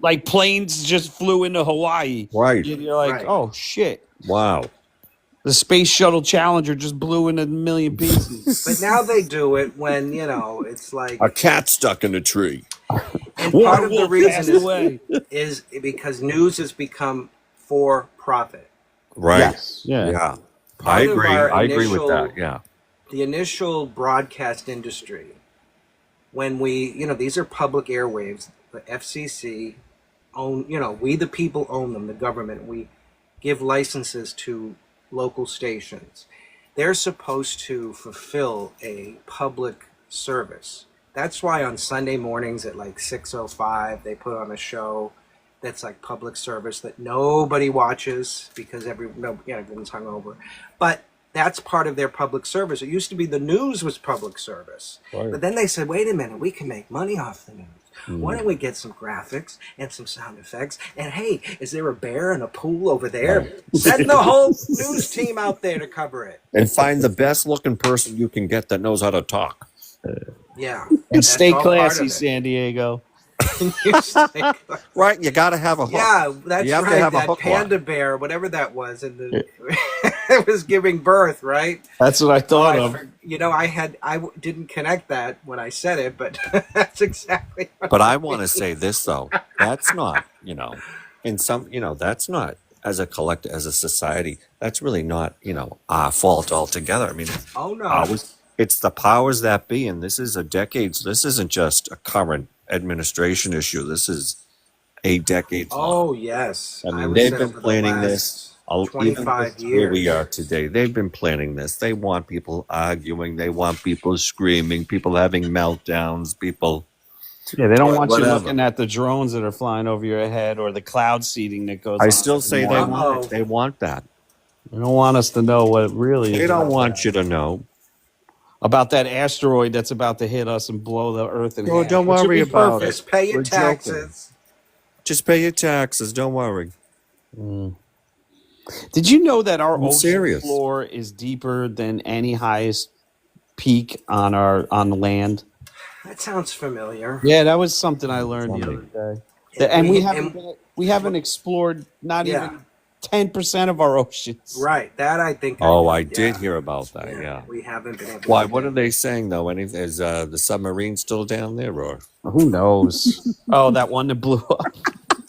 like planes just flew into Hawaii. Right. You're like, oh shit. Wow. The Space Shuttle Challenger just blew into a million pieces. But now they do it when, it's like a cat stuck in a tree. And part of the reason is because news has become for profit. Right. Yes. Yeah. I agree with that. Yeah. The initial broadcast industry, when these are public airwaves, the FCC own, we the people own them, the government. We give licenses to local stations. They're supposed to fulfill a public service. That's why on Sunday mornings at like 6:05, they put on a show that's like public service that nobody watches because everyone's hungover. But that's part of their public service. It used to be the news was public service. Right. But then they said, wait a minute, we can make money off the news. Why don't we get some graphics and some sound effects? And hey, is there a bear in a pool over there? Right. Send the whole news team out there to cover it. And find the best looking person you can get that knows how to talk. Yeah. And stay classy, San Diego. Right, you got to have a hook. Yeah, that's right. That panda bear, whatever that was, and it was giving birth, right? That's what I thought of. I didn't connect that when I said it, but that's exactly. But I want to say this though. That's not, that's not as a collective, as a society. That's really not, our fault altogether. I mean, it's the powers that be, and this is This isn't just a current administration issue. This is a decade long. Oh yes, I mean, they've been planning this 25 years. Where we are today, they've been planning this. They want people arguing. They want people screaming. People having meltdowns. People. Yeah, they don't want you looking at the drones that are flying over your head or the cloud seeding that goes. I still say they want it. They want that. They don't want us to know what it really is. They don't want you to know about that asteroid that's about to hit us and blow the Earth in half. Don't worry about it. Just pay your taxes. Just pay your taxes. Don't worry. Did you know that our ocean floor is deeper than any highest peak on the land? That sounds familiar. Yeah, that was something I learned the other day. And we haven't explored not even 10% of our oceans. Right. That I think. Oh, I I did, did yeah. hear about that. Yeah. We haven't been able Why? to. What are they saying though? Is the submarine still down there, or Who knows? Oh, that one that blew up.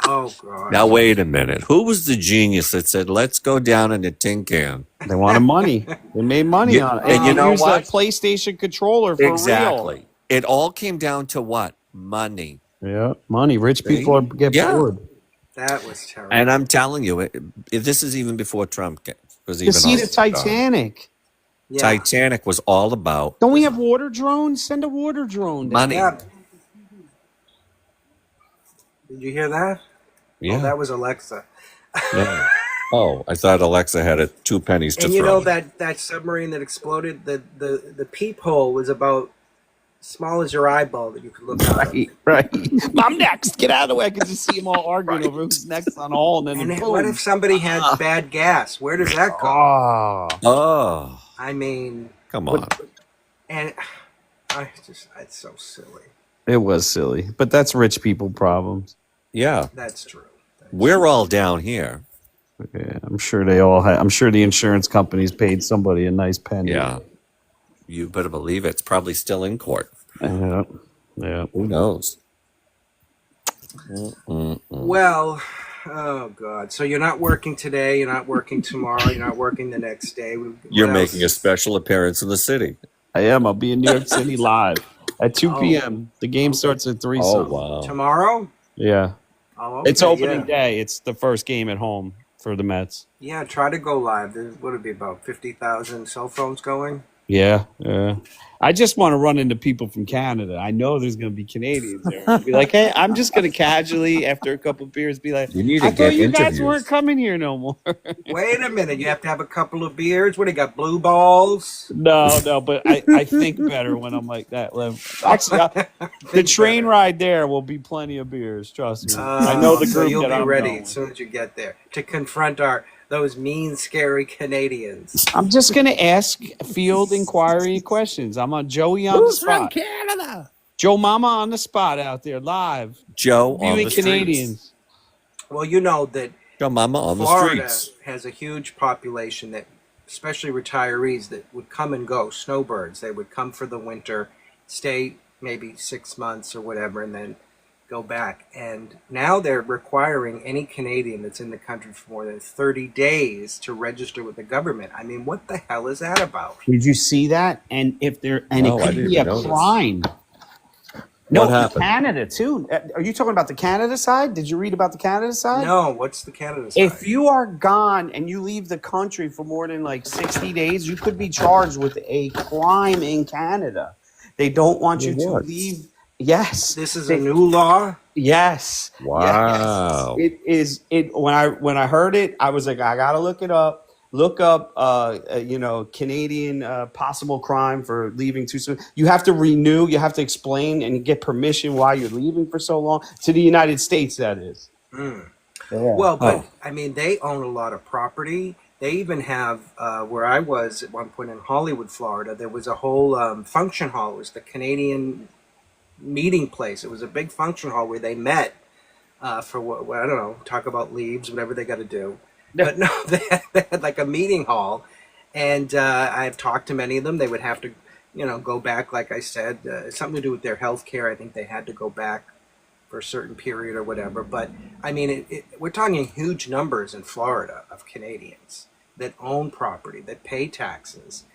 Oh God. now? Wait a minute. Who was the genius that said, "Let's go down in a tin can"? They wanted money. They made money Yeah, on it. and you They know used what? a PlayStation controller for real. Exactly. It all came down to what? Money. Yeah, money. Rich people are, get Yeah. bored. That was terrible. And I'm telling you, this is even before Trump was To even see on the Titanic. yeah. Titanic was all about Don't we have water drones? Send a water drone. money. Yeah. Did you hear that? Yeah. Oh, that was Alexa. Yeah. Oh, I thought Alexa had 2 pennies to And throw. you know that submarine that exploded, the peephole was about small as your eyeball that you could look out of. Right. I'm next. Get out of the way. I can just see them all arguing over who's next on all, and then And boom. what if somebody had bad gas? Where does that go? Oh. Oh, I mean, come on. and it's so silly. It was silly, but that's rich people problems. Yeah. That's true. We're all down here. Yeah, I'm sure they all had. I'm sure the insurance companies paid somebody a nice penny. Yeah. You better believe it. It's probably still in court. Yeah. Yeah. Who knows? Well, oh God. So you're not working today. You're not working tomorrow. You're not working the next day. You're making a special appearance in the city. I am. I'll be in New York City live at 2 Oh. p.m. The game starts at 3. Oh, something. wow. tomorrow. Yeah. Oh, It's okay, opening yeah. day. It's the first game at home for the Mets. Yeah, try to go live. What would it be, about 50,000 cell phones going? Yeah. Yeah. I just want to run into people from Canada. I know there's going to be Canadians there. Be like, hey, I'm just going to casually, after a couple of beers, be like, You need I to thought get you guys interviews. weren't coming here no more. Wait a minute. You have to have a couple of beers. What, do you got blue balls? No, but I think better when I'm like that. Actually, the train ride there will be plenty of beers. Trust me. I know the group So you'll that be I'm ready going. as soon as you get there to confront those mean, scary Canadians. I'm just going to ask field inquiry questions. I'm on Joey on the spot. Canada? Joe Mama on the spot out there live. Joe on Viewing the streets. Canadians. Well, you know that Joe Mama on the Florida streets. has a huge population that, especially retirees, that would come and go, snowbirds. They would come for the winter, stay maybe 6 months or whatever, and then go back. And now they're requiring any Canadian that's in the country for more than 30 days to register with the government. I mean, what the hell is that about? Did you see that? And if there, and No, it I could didn't be a notice. crime. What happened? Canada too. Are you talking about the Canada side? Did you read about the Canada side? No, what's the Canada side? If you are gone and you leave the country for more than like 60 days, you could be charged with a crime in Canada. They don't want you to What? leave. Yes. This is a new law? Yes. Wow. Yes. It is. It when I heard it, I was like, I gotta look it up. Look up, Canadian possible crime for leaving too soon. You have to renew. You have to explain and get permission why you're leaving for so long to the United States. That is. Mm. Yeah. Well, but I mean, they own a lot of property. They even have, where I was at one point in Hollywood, Florida, there was a whole function hall. It was the Canadian meeting place. It was a big function hall where they met for what I don't know, talk about leaves, whatever they got to do. But no, they had like a meeting hall, and I've talked to many of them. They would have to, go back, like I said, something to do with their health care. I think they had to go back for a certain period or whatever. But I mean, we're talking huge numbers in Florida of Canadians that own property, that pay taxes,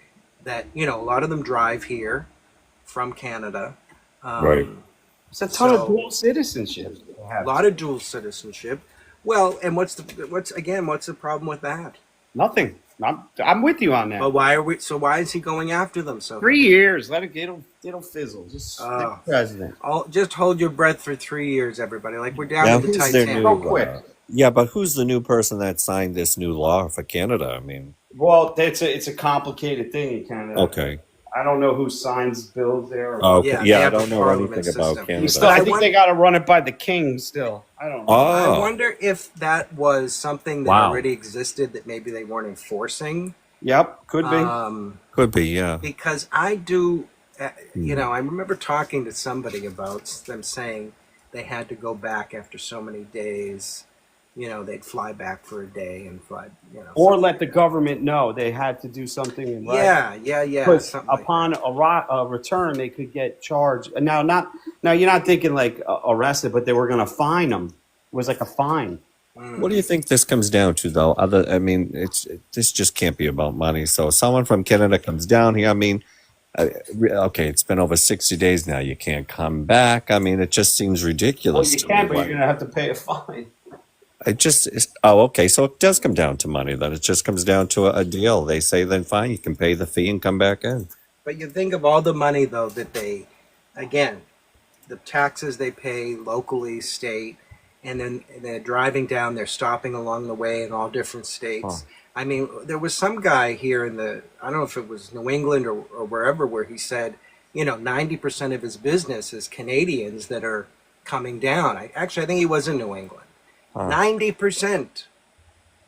that, a lot of them drive here from Canada. Right. It's a ton So- of dual citizenship. A lot of dual citizenship. Well, and what's the problem with that? Nothing. I'm with you on that. But why is he going after them so 3 years. Let it. It'll fizzle. Just stick Oh. president. just hold your breath for 3 years, everybody. Like we're down Now, to the who's their Titanic. new? Real quick. Yeah, but who's the new person that signed this new law for Canada? I mean, Well, it's a complicated thing in Canada. okay. I don't know who signs bills there. Okay. Yeah, Yeah, they I have don't a know parliament anything system. about Canada. Still, I I think wonder- they got to run it by the king. Still, I don't know. Oh, I wonder if that was something that Wow. already existed that maybe they weren't enforcing. Yep, could be. could be. Yeah. Because I do, I remember talking to somebody about them saying they had to go back after so many days they'd fly back for a day and fly, Or let the government know they had to do something in writing. yeah, Because something like upon that. a return, they could get charged. Now you're not thinking like arrested, but they were going to fine them. It was like a fine. What do you think this comes down to, though? This just can't be about money. So someone from Canada comes down here. I mean, okay, it's been over 60 days now. You can't come back. I mean, it just seems Well, ridiculous you to can, me. but you're going to have to pay a fine. Okay. So it does come down to money. Then it just comes down to a deal. They say, then fine, you can pay the fee and come back in. But you think of all the money, though, that again, the taxes they pay locally, state, and then they're driving down, they're stopping along the way in all different states. I mean, there was some guy here I don't know if it was New England or wherever, where he said, 90% of his business is Canadians that are coming down. I think he was in New England. 90%.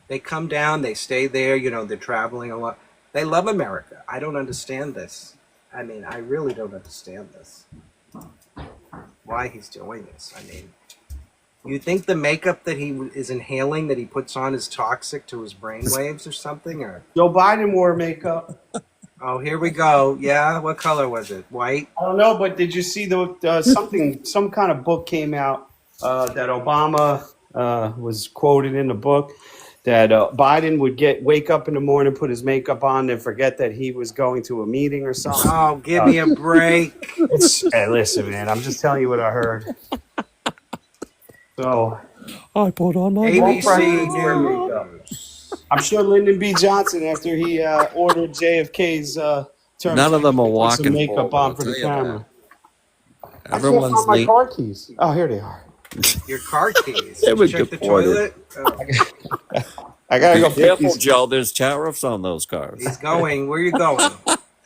They come down, they stay there, they're traveling a lot. They love America. I don't understand this. I mean, I really don't understand this. Why he's doing this. I mean, you think the makeup that he is inhaling, that he puts on, is toxic to his brainwaves or something? Or Joe Biden wore makeup. oh, here we go. Yeah, what color was it? White. I don't know, but did you see some kind of book came out that Obama was quoted in the book that Biden would wake up in the morning, put his makeup on, and forget that he was going to a meeting or something. Oh, give me a break. Hey, listen, man, I'm just telling you what I heard. So I put on my ABC News. I'm sure Lyndon B. Johnson, after he ordered JFK's term, None of them are put some walking makeup forward, I'll on for the tell you camera. that. Everyone's I can't find my late. car keys. Oh, here they are. Your car keys. They Did were you check the deported. toilet? Oh, I gotta go Be pick careful, these. Joe. There's tariffs on those cars. he's going. Where are you going?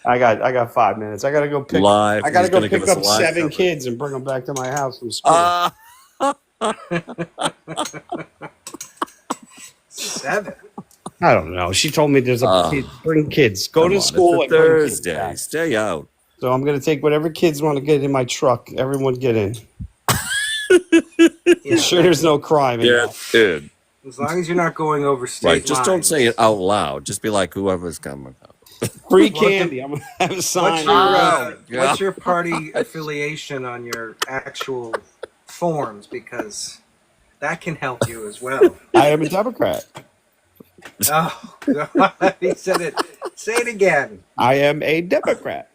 I got 5 minutes. I gotta go pick. Live. I gotta He's go gonna give pick us up a live 7 coverage. kids and bring them back to my house from school. 7. I don't know. She told me there's a kid, bring kids. Go Come to on, school it's and a bring kids Thursday. back. Stay out. So I'm gonna take whatever kids want to get in my truck. Everyone get in. Yeah, Sure, there's no crime in Yeah, that. dude. as long as you're not going over state Right. Just don't lines. say it out loud. Just be like whoever's coming. Free Well, candy. I'm gonna have a sign. What's your Oh, yeah. what's your party affiliation on your actual forms, because that can help you as well. I am a Democrat. Oh God, he said it. Say it again. I am a Democrat.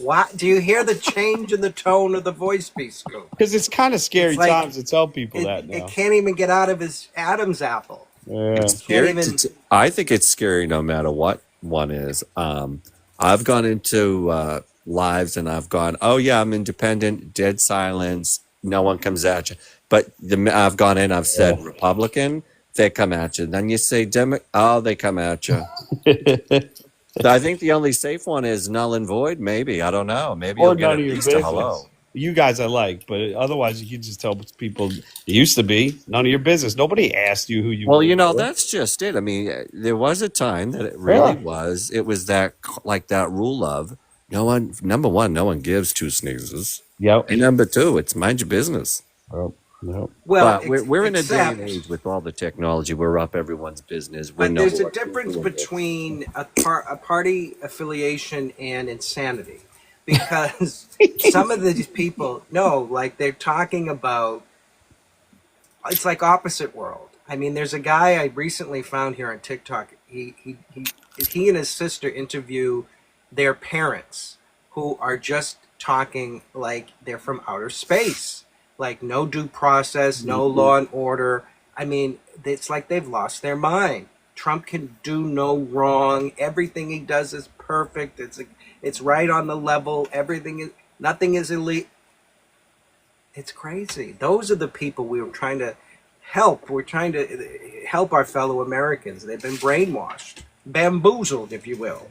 What? Do you hear the change in the tone of the voice, B-Scoop? Because it's kind of scary It's like- times to tell people that It now. can't even get out of his Adam's apple. Yeah. Scary even- I think it's scary no matter what one is. I've gone into lives and I've gone, oh yeah, I'm independent, dead silence, no one comes at you. But I've gone in, I've said Republican, they come at you. Then you say they come at you. So I think the only safe one is null and void. Maybe, I don't know. Maybe Or you'll get none at of your least a business. hello. You guys I like, but otherwise you can just tell people it used to be none of your business. Nobody asked you who you Well, were. that's just it. I mean, there was a time that it really Yeah. was. It was that rule of number one, no one gives 2 sneezes. Yep. And number 2, it's mind your business. Yep. Well, But we're in a day and except- age with all the technology. We're up everyone's business. We But know there's a what difference people are doing. between a party affiliation and insanity, because some of these people, they're talking about, it's like opposite world. I mean, there's a guy I recently found here on TikTok. He and his sister interview their parents, who are just talking like they're from outer space, like no due process, no law and order. I mean, it's like they've lost their mind. Trump can do no wrong. Everything he does is perfect. It's right on the level. Nothing is illegal. It's crazy. Those are the people we were trying to help. We're trying to help our fellow Americans. They've been brainwashed, bamboozled, if you will.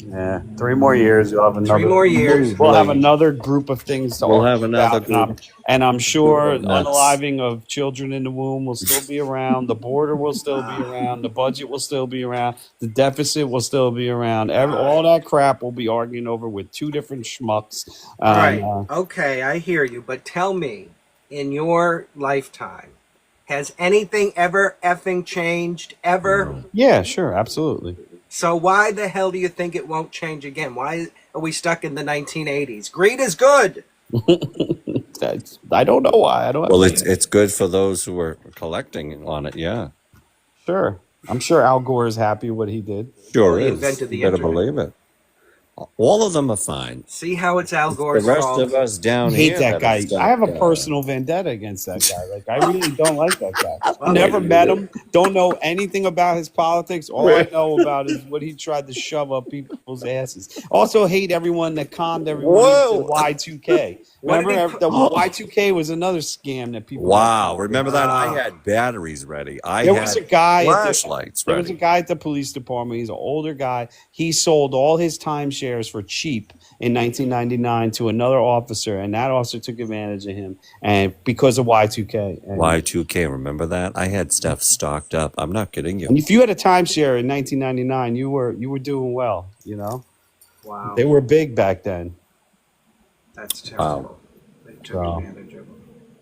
Yeah. 3 more years, you'll have another. 3 more years. We'll have another group of things to We'll argue have another about. group. And I'm sure Nuts. unaliving of children in the womb will still be around. The border will still be around. The budget will still be around. The deficit will still be around. All that crap will be arguing over with 2 different schmucks. Right. Okay, I hear you. But tell me, in your lifetime, Has anything ever effing changed? Ever? Yeah, sure, absolutely. So why the hell do you think it won't change again? Why are we stuck in the 1980s? Greed is good. I don't know why. I don't. Well, it's good for those who are collecting on it. Yeah, Sure. I'm sure Al Gore is happy what he did. sure Well, he is. invented the You better internet. believe it. All of them are fine. See how it's Al The Gore's rest fault? of us down I hate here that have guy. stuck, I have a personal vendetta against that guy. Like, I really don't like that guy. Well, Never met him. Don't know anything about his politics. All I know about is what he tried to shove up people's asses. Also, hate everyone that conned everyone into Y2K. What did Remember, he the Y2K was another scam that people. Wow, remember that? Wow. I had batteries ready. I There had was a guy. flashlights There was a ready. guy at the police department. He's an older guy. He sold all his timeshares for cheap in 1999 to another officer, and that officer took advantage of him, and because of Y2K. And, Y2K, remember that? I had stuff stocked up. I'm not kidding and you. if you had a timeshare in 1999, you were doing well. You know, Wow, they were big back then. that's terrible. They took Wow. advantage of him.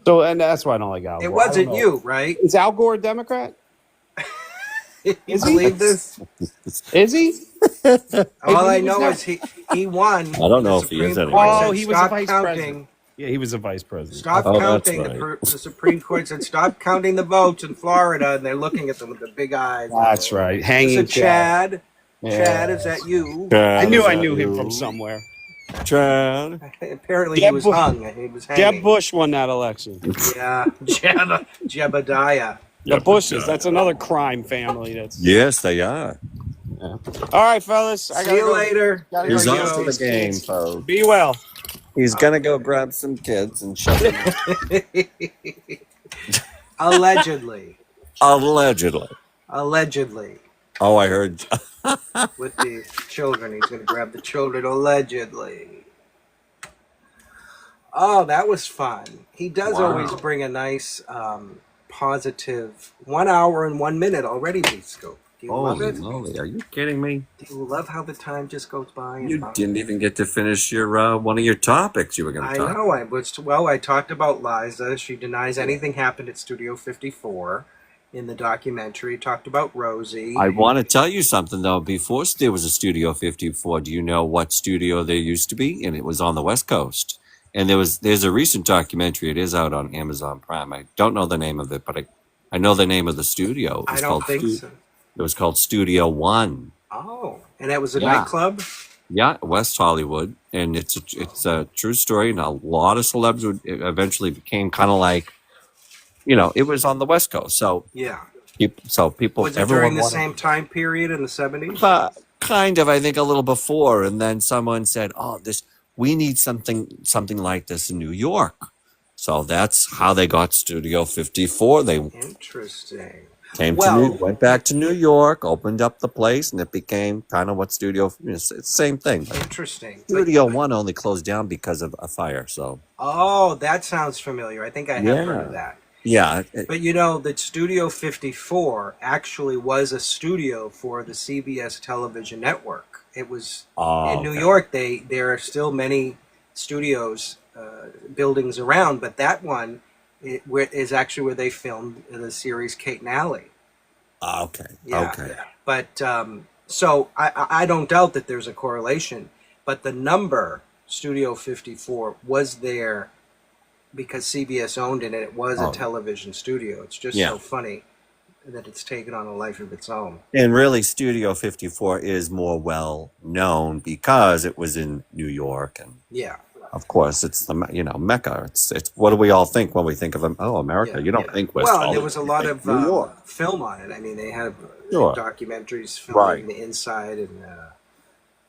So, and that's why I don't like Al Gore. It I don't wasn't know. you, right? Is Al Gore a Democrat? You Is he? believe this? Is he? All I he was know not- is he won. I don't know The if he is Supreme anymore. Court said, Oh, he was a "Stop vice counting. president. Yeah, he was a vice president. Stop Oh, that's counting." right. The Supreme Court said, "Stop counting the votes in Florida," and they're looking at them with the big eyes. That's right. Is Hanging it Chad? Yeah. Chad, is that you? I knew him from somewhere. Chad. Apparently, he Jeb was Bush- hung. He was Jeb hanging. Bush won that election. Yeah, Jebediah. The Bushes. That's another crime family. That's Yes, they are. all right, fellas. I See gotta you go. later. Gotta He's go on get to the these game, kids. folks. Be well. He's gonna go grab some kids and shove them. Allegedly. Allegedly. Allegedly. Oh, I heard. With the children. He's going to grab the children allegedly. Oh, that was fun. He does always bring a nice, positive 1 hour and 1 minute already, B-Scope. Do you love Holy it? moly! Are you kidding me? Do you love how the time just goes by? And You by? didn't even get to finish your one of your topics you were going I to talk. know. I talked about Liza. She denies anything happened at Studio 54 in the documentary. Talked about Rosie. I want to tell you something though. Before there was a Studio 54, do you know what studio there used to be? And it was on the West Coast. And there's a recent documentary. It is out on Amazon Prime. I don't know the name of it, but I know the name of the studio. It I was don't think so. It was called Studio One. Oh, and that was a Yeah. nightclub? Yeah, West Hollywood, and it's a true story. And a lot of celebs eventually became kind of like, it was on the West Coast. So Yeah. people, Was it everyone during the wanted- same time period in the 70s? Kind of, I think a little before, and then someone said, "Oh, we need something like this in New York." So that's how they got Studio 54. They Interesting. went back to New York, opened up the place, and it became kind of what it's the same thing. But Interesting. Studio One only closed down because of a fire. So Oh, that sounds familiar. I think I have heard of that. yeah, But the Studio 54 actually was a studio for the CBS television network. It was in New York. There are still many studios, buildings around, but that one is actually where they filmed the series Kate and Alley. Okay. Yeah. Okay. But so I don't doubt that there's a correlation, but the number Studio 54 was there because CBS owned it, and it was a television studio. It's just so funny that it's taken on a life of its own. And really, Studio 54 is more well known because it was in New York, and Yeah. of course, it's the Mecca. It's what do we all think when we think of America? Yeah, you don't yeah. think West Well, Hollywood. there was a lot of New York. film on it. I mean, they have Sure. documentaries filming Right. the inside and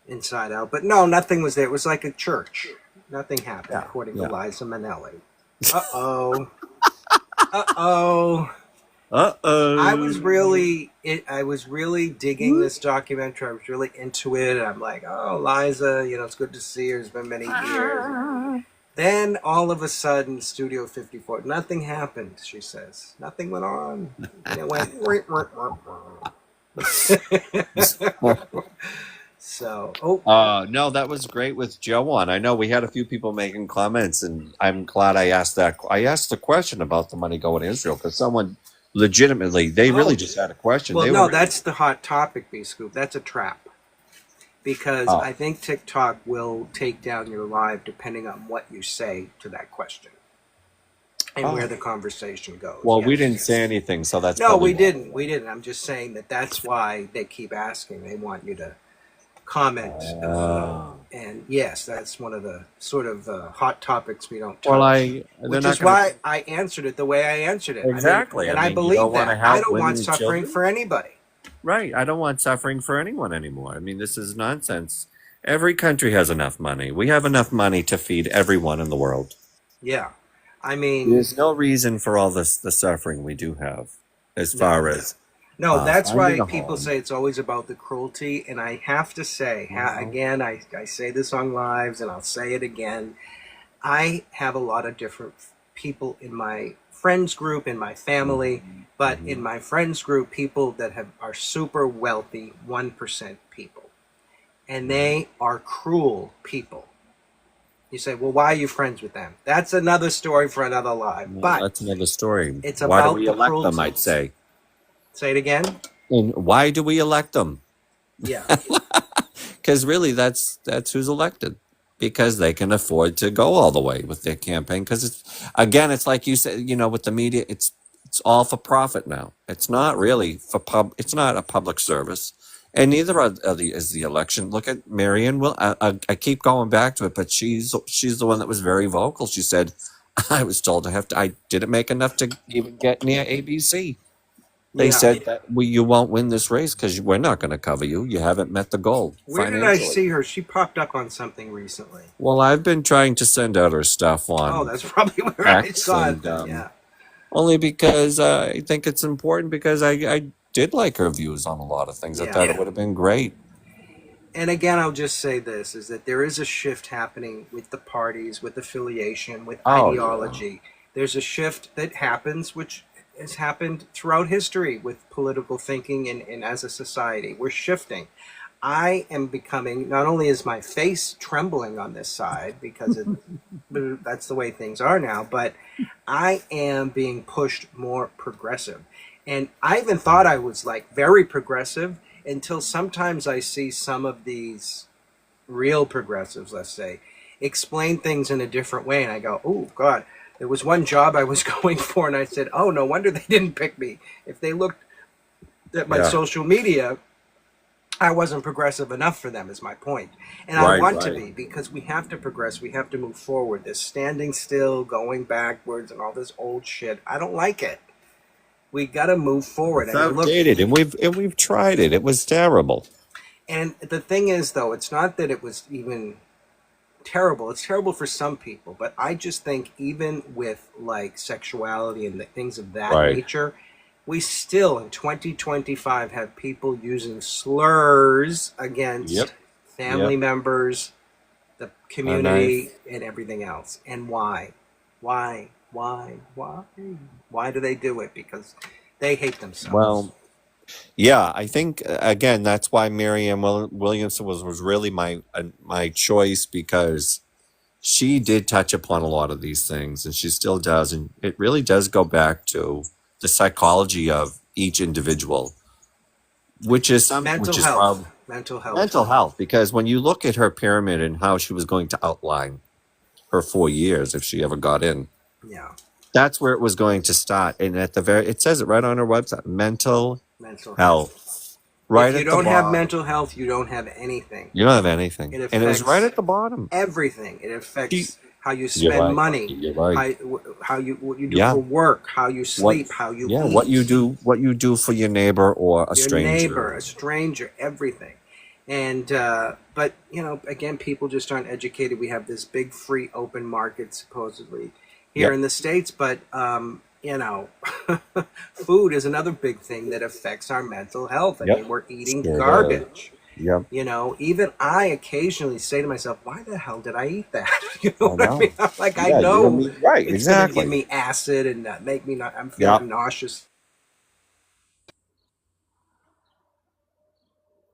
inside out. But no, nothing was there. It was like a church. Nothing happened, according to Liza Minnelli. Uh-oh. Uh-oh. Uh-oh. I was really digging this documentary. I was really into it. I'm like, oh, Liza, it's good to see her. It's been many years. Then all of a sudden, Studio 54, nothing happened, she says. Nothing went on. And it went. So, No, that was great with Joe on. I know we had a few people making comments, and I'm glad I asked that. I asked the question about the money going to Israel because someone legitimately, they really just had a question. well, They no, were really, that's the hot topic, B Scoop. That's a trap because oh, I think TikTok will take down your live depending on what you say to that question and where oh. the conversation goes. Well, we didn't Yes. say anything, so that's No, probably we why. didn't. We didn't. I'm just saying that's why they keep asking. They want you to comment. Oh. And yes, that's one of the sort of hot topics we don't Well, touch, they're which not is going to why I answered it the way I answered it. I mean, exactly. I and I mean, you don't believe want to that. I help don't women want and suffering children, for anybody. right? I don't want suffering for anyone anymore. I mean, this is nonsense. Every country has enough money. We have enough money to feed everyone in the world. Yeah. I mean, There's no reason for all this the suffering we do have, as no. far as No, that's finding why a people home. say it's always about the cruelty. And I have to say, again, I say this on lives and I'll say it again. I have a lot of different people in my friends group, in my family, but in my friends group, people that are super wealthy, 1% people. And they are cruel people. You say, well, why are you friends with them? That's another story for another live. Well, But that's another story. it's Why do about we the elect them? cruelty. I'd say. Say it again. And why do we elect them? Yeah. Because really, that's who's elected. Because they can afford to go all the way with their campaign. Because it's like you said, with the media, it's all for profit now. It's not really for It's not a public service, and neither is the election. Look at Marion. Will I keep going back to it, but she's the one that was very vocal. She said, "I was told I didn't make enough to even get near ABC." They Yeah. said that you won't win this race because we're not going to cover you. You haven't met the goal Where did I financially. see her? She popped up on something recently. Well, I've been trying to send out her stuff Oh, on that's probably where I X, saw it and then. Yeah. only because I think it's important because I did like her views on a lot of things. I thought it Yeah. would have been great. And again, I'll just say this is that there is a shift happening with the parties, with affiliation, with Oh, yeah. ideology. There's a shift that happens, which has happened throughout history with political thinking and as a society. We're shifting. I am becoming, not only is my face trembling on this side because that's the way things are now, but I am being pushed more progressive. And I even thought I was like very progressive until sometimes I see some of these real progressives, let's say, explain things in a different way. And I go, oh, God, there was one job I was going for, and I said, oh, no wonder they didn't pick me. If they looked at my Yeah. social media, I wasn't progressive enough for them, is my point. And I Right, want to right. be because we have to progress. We have to move forward. This standing still, going backwards, and all this old shit, I don't like it. We got to move forward. It's I mean, look, outdated, and we've tried it. It was terrible. and the thing is, though, it's not that it was even terrible. It's terrible for some people, but I just think even with like sexuality and the things of that Right. nature, we still in 2025 have people using slurs against Yep. family Yep. members, the A community, knife. and everything else. And why? Why? Why do they do it? Because they hate themselves. Well, yeah, I think again that's why Marianne Williamson was really my choice because she did touch upon a lot of these things, and she still does, and it really does go back to the psychology of each individual, which is mental which is health. probably Mental health. mental health. Because when you look at her pyramid and how she was going to outline her 4 years, if she ever got in, Yeah. that's where it was going to start. And at the it says it right on her website, mental Mental health. health, right If you at the don't have bottom. mental health, you don't have anything. You don't have anything, It and it was right affects at the bottom. everything. It affects She, how you you're spend right. money, You're right. what you do Yeah. for work, how you What? sleep, how you Yeah. eat, What you do for your neighbor or a your stranger. neighbor, a stranger, everything. And but again, people just aren't educated. We have this big free open market supposedly here Yep. in the States, but food is another big thing that affects our mental health. I Yep. mean, we're eating Sure does. garbage. Yep. Even I occasionally say to myself, why the hell did I eat that? You know I what I know. mean? I'm like, I Yeah. You don't know mean right. it's going to give Exactly. me acid and make me I'm Yep. feeling nauseous.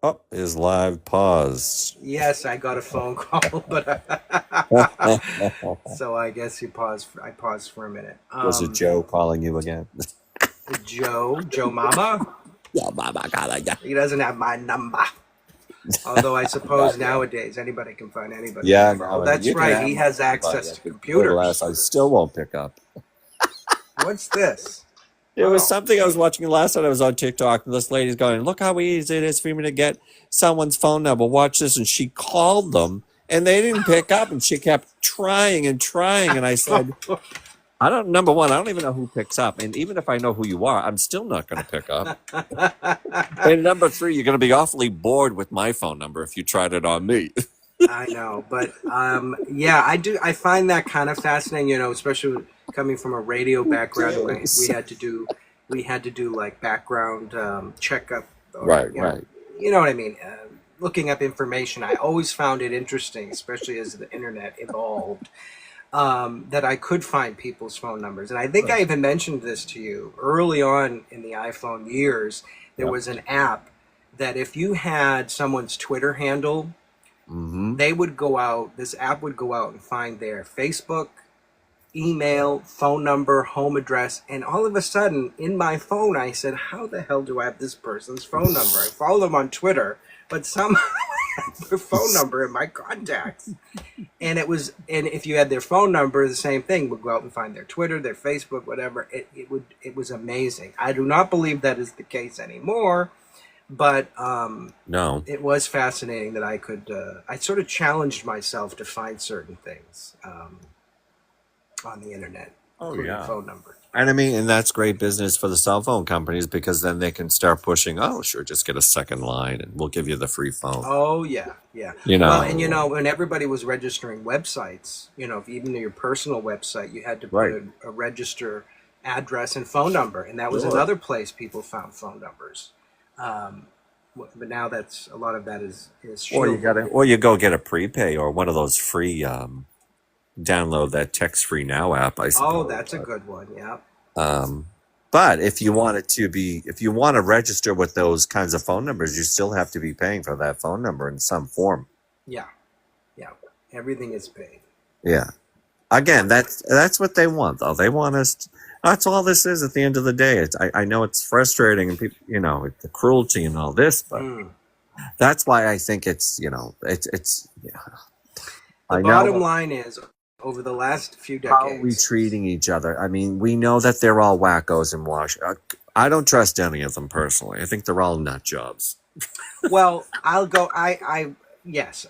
Oh, is live paused. Yes, I got a phone call, but so I guess you paused. I paused for a minute. Was it Joe calling you again? Joe Mama. Yeah, Mama calling ya. He doesn't have my number. Although I suppose nowadays anybody can find anybody's Yeah, number. Oh, no, that's you can right. have He my has number, access I to could go to last. computers. I still won't pick up. What's this? It was Oh. something I was watching last night. I was on TikTok, and this lady's going, "Look how easy it is for me to get someone's phone number. Watch this." And she called them, and they didn't pick up, and she kept trying and trying. And I said, "I don't. Number one, I don't even know who picks up, and even if I know who you are, I'm still not going to pick up. And number three, you're going to be awfully bored with my phone number if you tried it on me." I know, but yeah, I do. I find that kind of fascinating. You know, especially coming from a radio background, we had to do like background checkup. Or, Right, you know, right. You know what I mean? Looking up information, I always found it interesting, especially as the internet evolved. That I could find people's phone numbers, and I think I even mentioned this to you early on in the iPhone years. There was an app that if you had someone's Twitter handle. Mm-hmm. They would go out, this app would go out and find their Facebook, email, phone number, home address, and all of a sudden in my phone I said, how the hell do I have this person's phone number? I follow them on Twitter, but somehow I have their phone number in my contacts. And if you had their phone number, the same thing, would go out and find their Twitter, their Facebook, whatever. It was amazing. I do not believe that is the case anymore. But No. it was fascinating that I could. I sort of challenged myself to find certain things on the internet, including phone numbers. And I mean, and that's great business for the cell phone companies because then they can start pushing. Oh, sure, just get a second line, and we'll give you the free phone. Oh yeah, yeah. You know, well, and you know, when everybody was registering websites, you know, even your personal website, you had to put a register address and phone number, and that was another place people found phone numbers. But now that's a lot of that is or you go get a prepay or one of those free download that text free now app. I suppose. Oh, that's a good one. Yeah. But if you want to register with those kinds of phone numbers, you still have to be paying for that phone number in some form. Yeah, yeah. Everything is paid. Yeah. Again, that's what they want, though. They want us. That's all this is at the end of the day. I know it's frustrating and people, you know, the cruelty and all this, but that's why I think it's, you know, it's. Yeah. The bottom line is, over the last few decades, how are we treating each other? I mean, we know that they're all wackos and wash. I don't trust any of them personally. I think they're all nut jobs. Well, I'll go. Yes,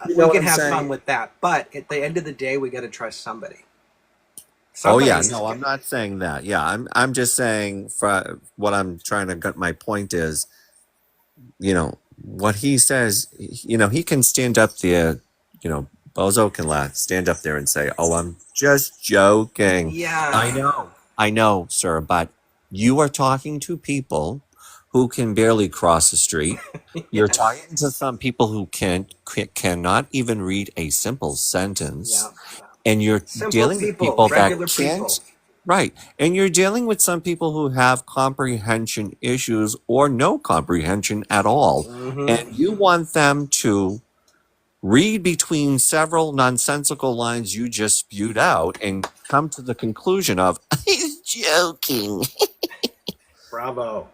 we can have fun with that, but at the end of the day, we got to trust somebody. Oh yeah, no, I'm not saying that. Yeah, I'm just saying for what I'm trying to get. My point is, you know, what he says. You know, he can stand up there. You know, Bozo can stand up there and say, "Oh, I'm just joking." Yeah, I know, sir, but you are talking to people who can barely cross the street. Yes. You're talking to some people who cannot even read a simple sentence. Yeah. And you're dealing with people that can't. Right. And you're dealing with some people who have comprehension issues or no comprehension at all. Mm-hmm. And you want them to read between several nonsensical lines you just spewed out and come to the conclusion of, he's joking. Bravo.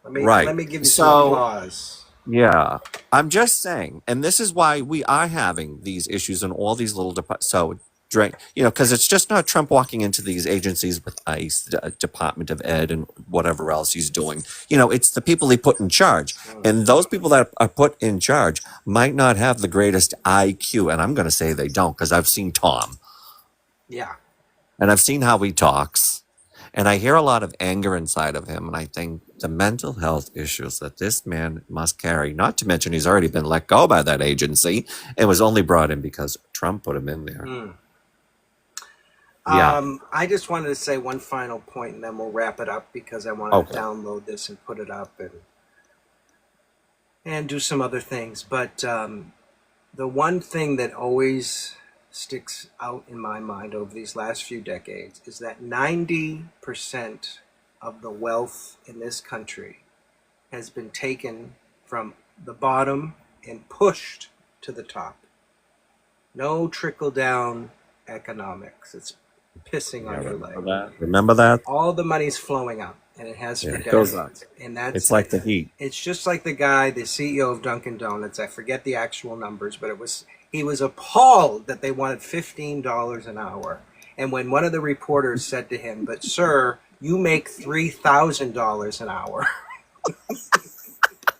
Let me give you some applause. Yeah, I'm just saying, and this is why we are having these issues in all these little you know, because it's just not Trump walking into these agencies with ICE, Department of Ed, and whatever else he's doing. You know, it's the people he put in charge, and those people that are put in charge might not have the greatest IQ, and I'm going to say they don't because I've seen Tom. Yeah, and I've seen how he talks. And I hear a lot of anger inside of him. And I think the mental health issues that this man must carry, not to mention he's already been let go by that agency and was only brought in because Trump put him in there. Yeah. I just wanted to say one final point and then we'll wrap it up because I want to download this and put it up and do some other things. But the one thing that always sticks out in my mind over these last few decades is that 90% of the wealth in this country has been taken from the bottom and pushed to the top. No trickle down economics. It's pissing on your leg. Remember that? All the money's flowing up, and it has for Yeah, it goes decades. up. And that's It's like the heat. It's just like the guy, the CEO of Dunkin' Donuts. I forget the actual numbers, but he was appalled that they wanted $15 an hour. And when one of the reporters said to him, "But sir, you make $3,000 an hour,"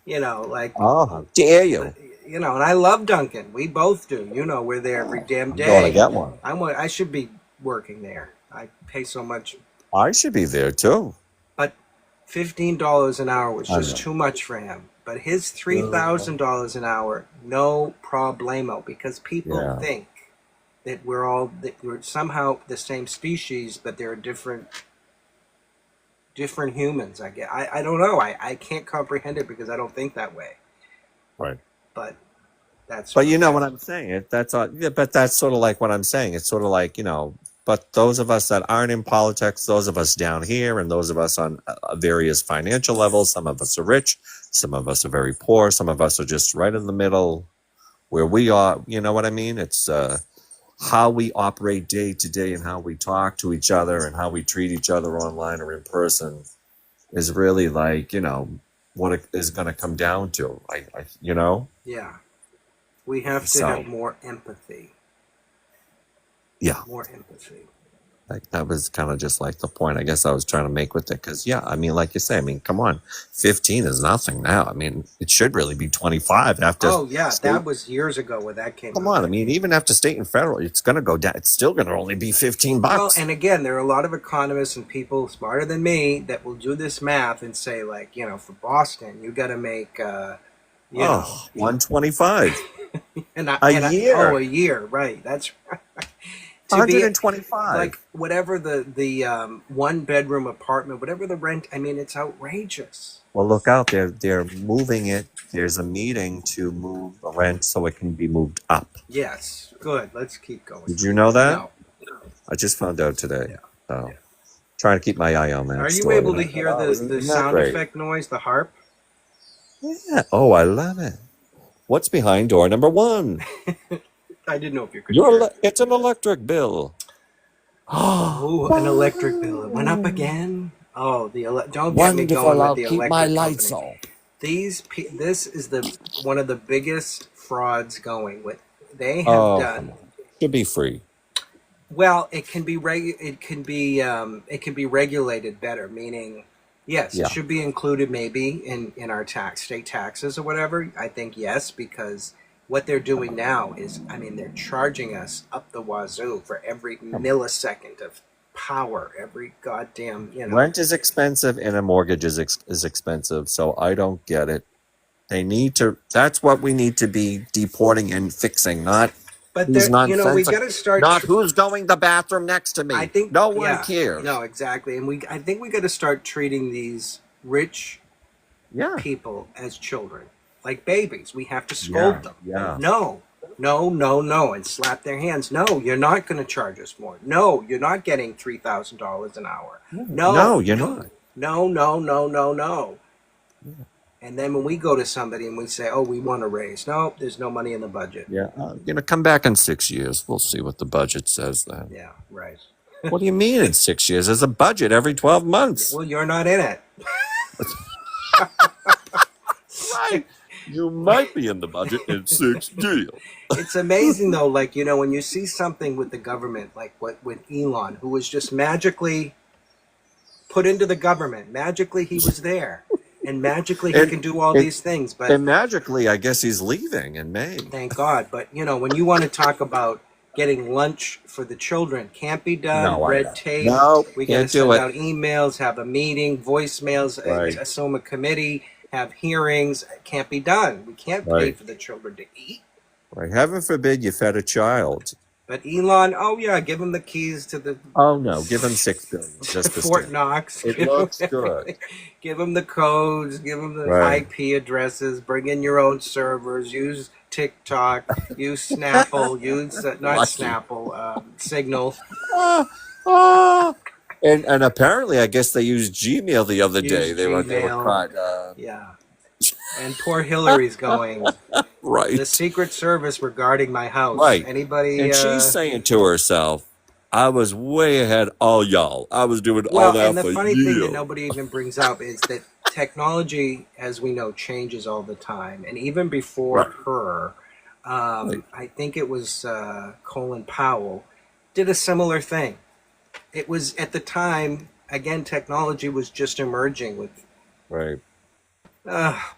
like, oh, how dare you? And I love Dunkin'. We both do. We're there every damn day. I'm going to get one. I should be working there. I pay so much. I should be there too. But $15 an hour was just too much for him. But his $3,000 an hour, no problemo, because people think that we're somehow the same species, but they're different humans. I don't know. I can't comprehend it because I don't think that way. Right. But that's. But you know what I'm saying? That's but that's sort of like what I'm saying. It's sort of like, but those of us that aren't in politics, those of us down here, and those of us on various financial levels, some of us are rich, some of us are very poor, some of us are just right in the middle where we are. You know what I mean? It's how we operate day to day and how we talk to each other and how we treat each other online or in person is really like, what it is going to come down to. Yeah. We have to have more empathy. Yeah. More empathy. That was kind of just like the point I guess I was trying to make with it. Because, like you say, come on, 15 is nothing now. It should really be 25 after. Oh, yeah, that was years ago when that came out. Come on, even after state and federal, it's going to go down. It's still going to only be $15. Well, and again, there are a lot of economists and people smarter than me that will do this math and say, like, for Boston, you got to make, 125 a year. Oh, a year, right? That's right. 125. Like whatever the one bedroom apartment, whatever the rent. It's outrageous. Well, look out! They're moving it. There's a meeting to move the rent so it can be moved up. Yes, good. Let's keep going. Did you know that? No. I just found out today. So, trying to keep my eye on that. Are you able to hear the sound effect noise, the harp? Yeah. Oh, I love it. What's behind door number 1? I didn't know if you could. It's an electric bill. Oh, an electric bill. It went up again. Oh, don't get me going with the electric keep my lights on. This is one of the biggest frauds going. What they have done. Should be free. Well, it can be regulated better. Meaning, yes, it should be included maybe in our state taxes or whatever. I think yes, because what they're doing now is, they're charging us up the wazoo for every millisecond of power, every goddamn, Rent is expensive and a mortgage is expensive, so I don't get it. They need to, that's what we need to be deporting and fixing, not these nonsense. We got to start. Not who's going to the bathroom next to me. I think no one cares. No, exactly. And I think we got to start treating these rich people as children. Like babies, we have to scold them. Yeah. No, and slap their hands. No, you're not going to charge us more. No, you're not getting $3,000 an hour. No, you're not. No. Yeah. And then when we go to somebody and we say, "Oh, we want a raise," no, there's no money in the budget. Yeah, come back in 6 years. We'll see what the budget says then. Yeah, right. What do you mean in 6 years? There's a budget every 12 months. Well, you're not in it. Right. You might be in the budget in 6 years. It's amazing though, like, when you see something with the government, like what with Elon, who was just magically put into the government. Magically he was there. And magically he can do all these things. But magically I guess he's leaving in May. Thank God. But when you want to talk about getting lunch for the children, can't be done. No, red tape. No, we got to send out emails, have a meeting, voicemails, assume a committee, have hearings. It can't be done. We can't pay for the children to eat. Right. Heaven forbid you fed a child. But Elon, give him the keys to the. Oh no, give him $6 billion just to Fort Knox. It looks good. Give him the codes. Give him the IP addresses. Bring in your own servers. Use TikTok. Use Snapple. Use not Snapple. Signal. And apparently, I guess they used Gmail the other day. They were caught. And poor Hillary's going, Right. the Secret Service were guarding my house. Right. Anybody? And she's saying to herself, I was way ahead all y'all. I was doing all Well, that and the for funny thing that you. nobody even brings up is that technology, as we know, changes all the time. And even before her, I think it was Colin Powell, did a similar thing. It was at the time, again, technology was just emerging with Right.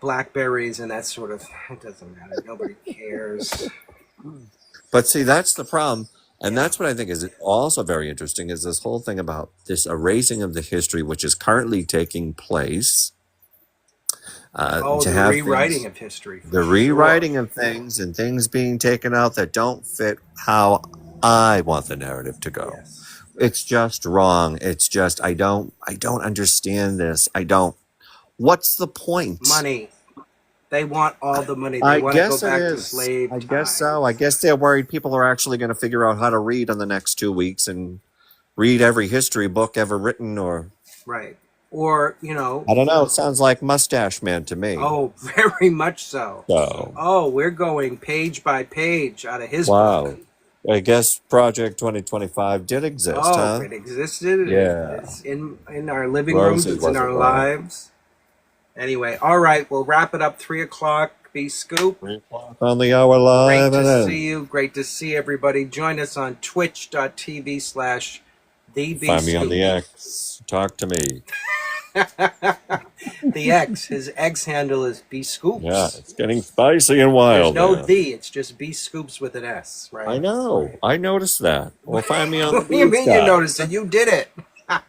Blackberries and that sort of. It doesn't matter. Nobody cares. But see, that's the problem. And that's what I think is also very interesting is this whole thing about this erasing of the history, which is currently taking place. The rewriting of history. The rewriting of things and things being taken out that don't fit how I want the narrative to go. Yes. It's just wrong. It's just, I don't understand this. What's the point? Money. They want all the money. They want to go back to slave I time. guess so. I guess they're worried people are actually going to figure out how to read in the next 2 weeks and read every history book ever written or... Right. Or, you know... I don't know. It sounds like Mustache Man to me. Oh, very much so. Oh, we're going page by page out of his book. I guess Project 2025 did exist, huh? It existed. Yeah. It's in our living rooms. It's in our lives. Anyway, all right. We'll wrap it up. 3 o'clock. Be Scoop. 3 o'clock on the hour live. Great to see you. Great to see everybody. Join us on twitch.tv/TheBScoop. Find me on the X. Talk to me. The X. His X handle is B-Scoops. Yeah, it's getting spicy and wild. There's no D. It's just B-Scoops with an S, right? I know. Right. I noticed that. Well, find me on the What do you mean you noticed it? You did it.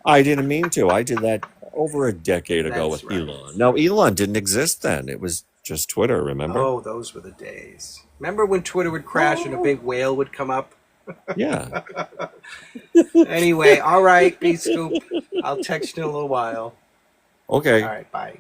I didn't mean to. I did that over a decade ago with Elon. No, Elon didn't exist then. It was just Twitter, remember? Oh, those were the days. Remember when Twitter would crash and a big whale would come up? Yeah. Anyway, all right, B-Scoop. I'll text you in a little while. Okay. All right, bye.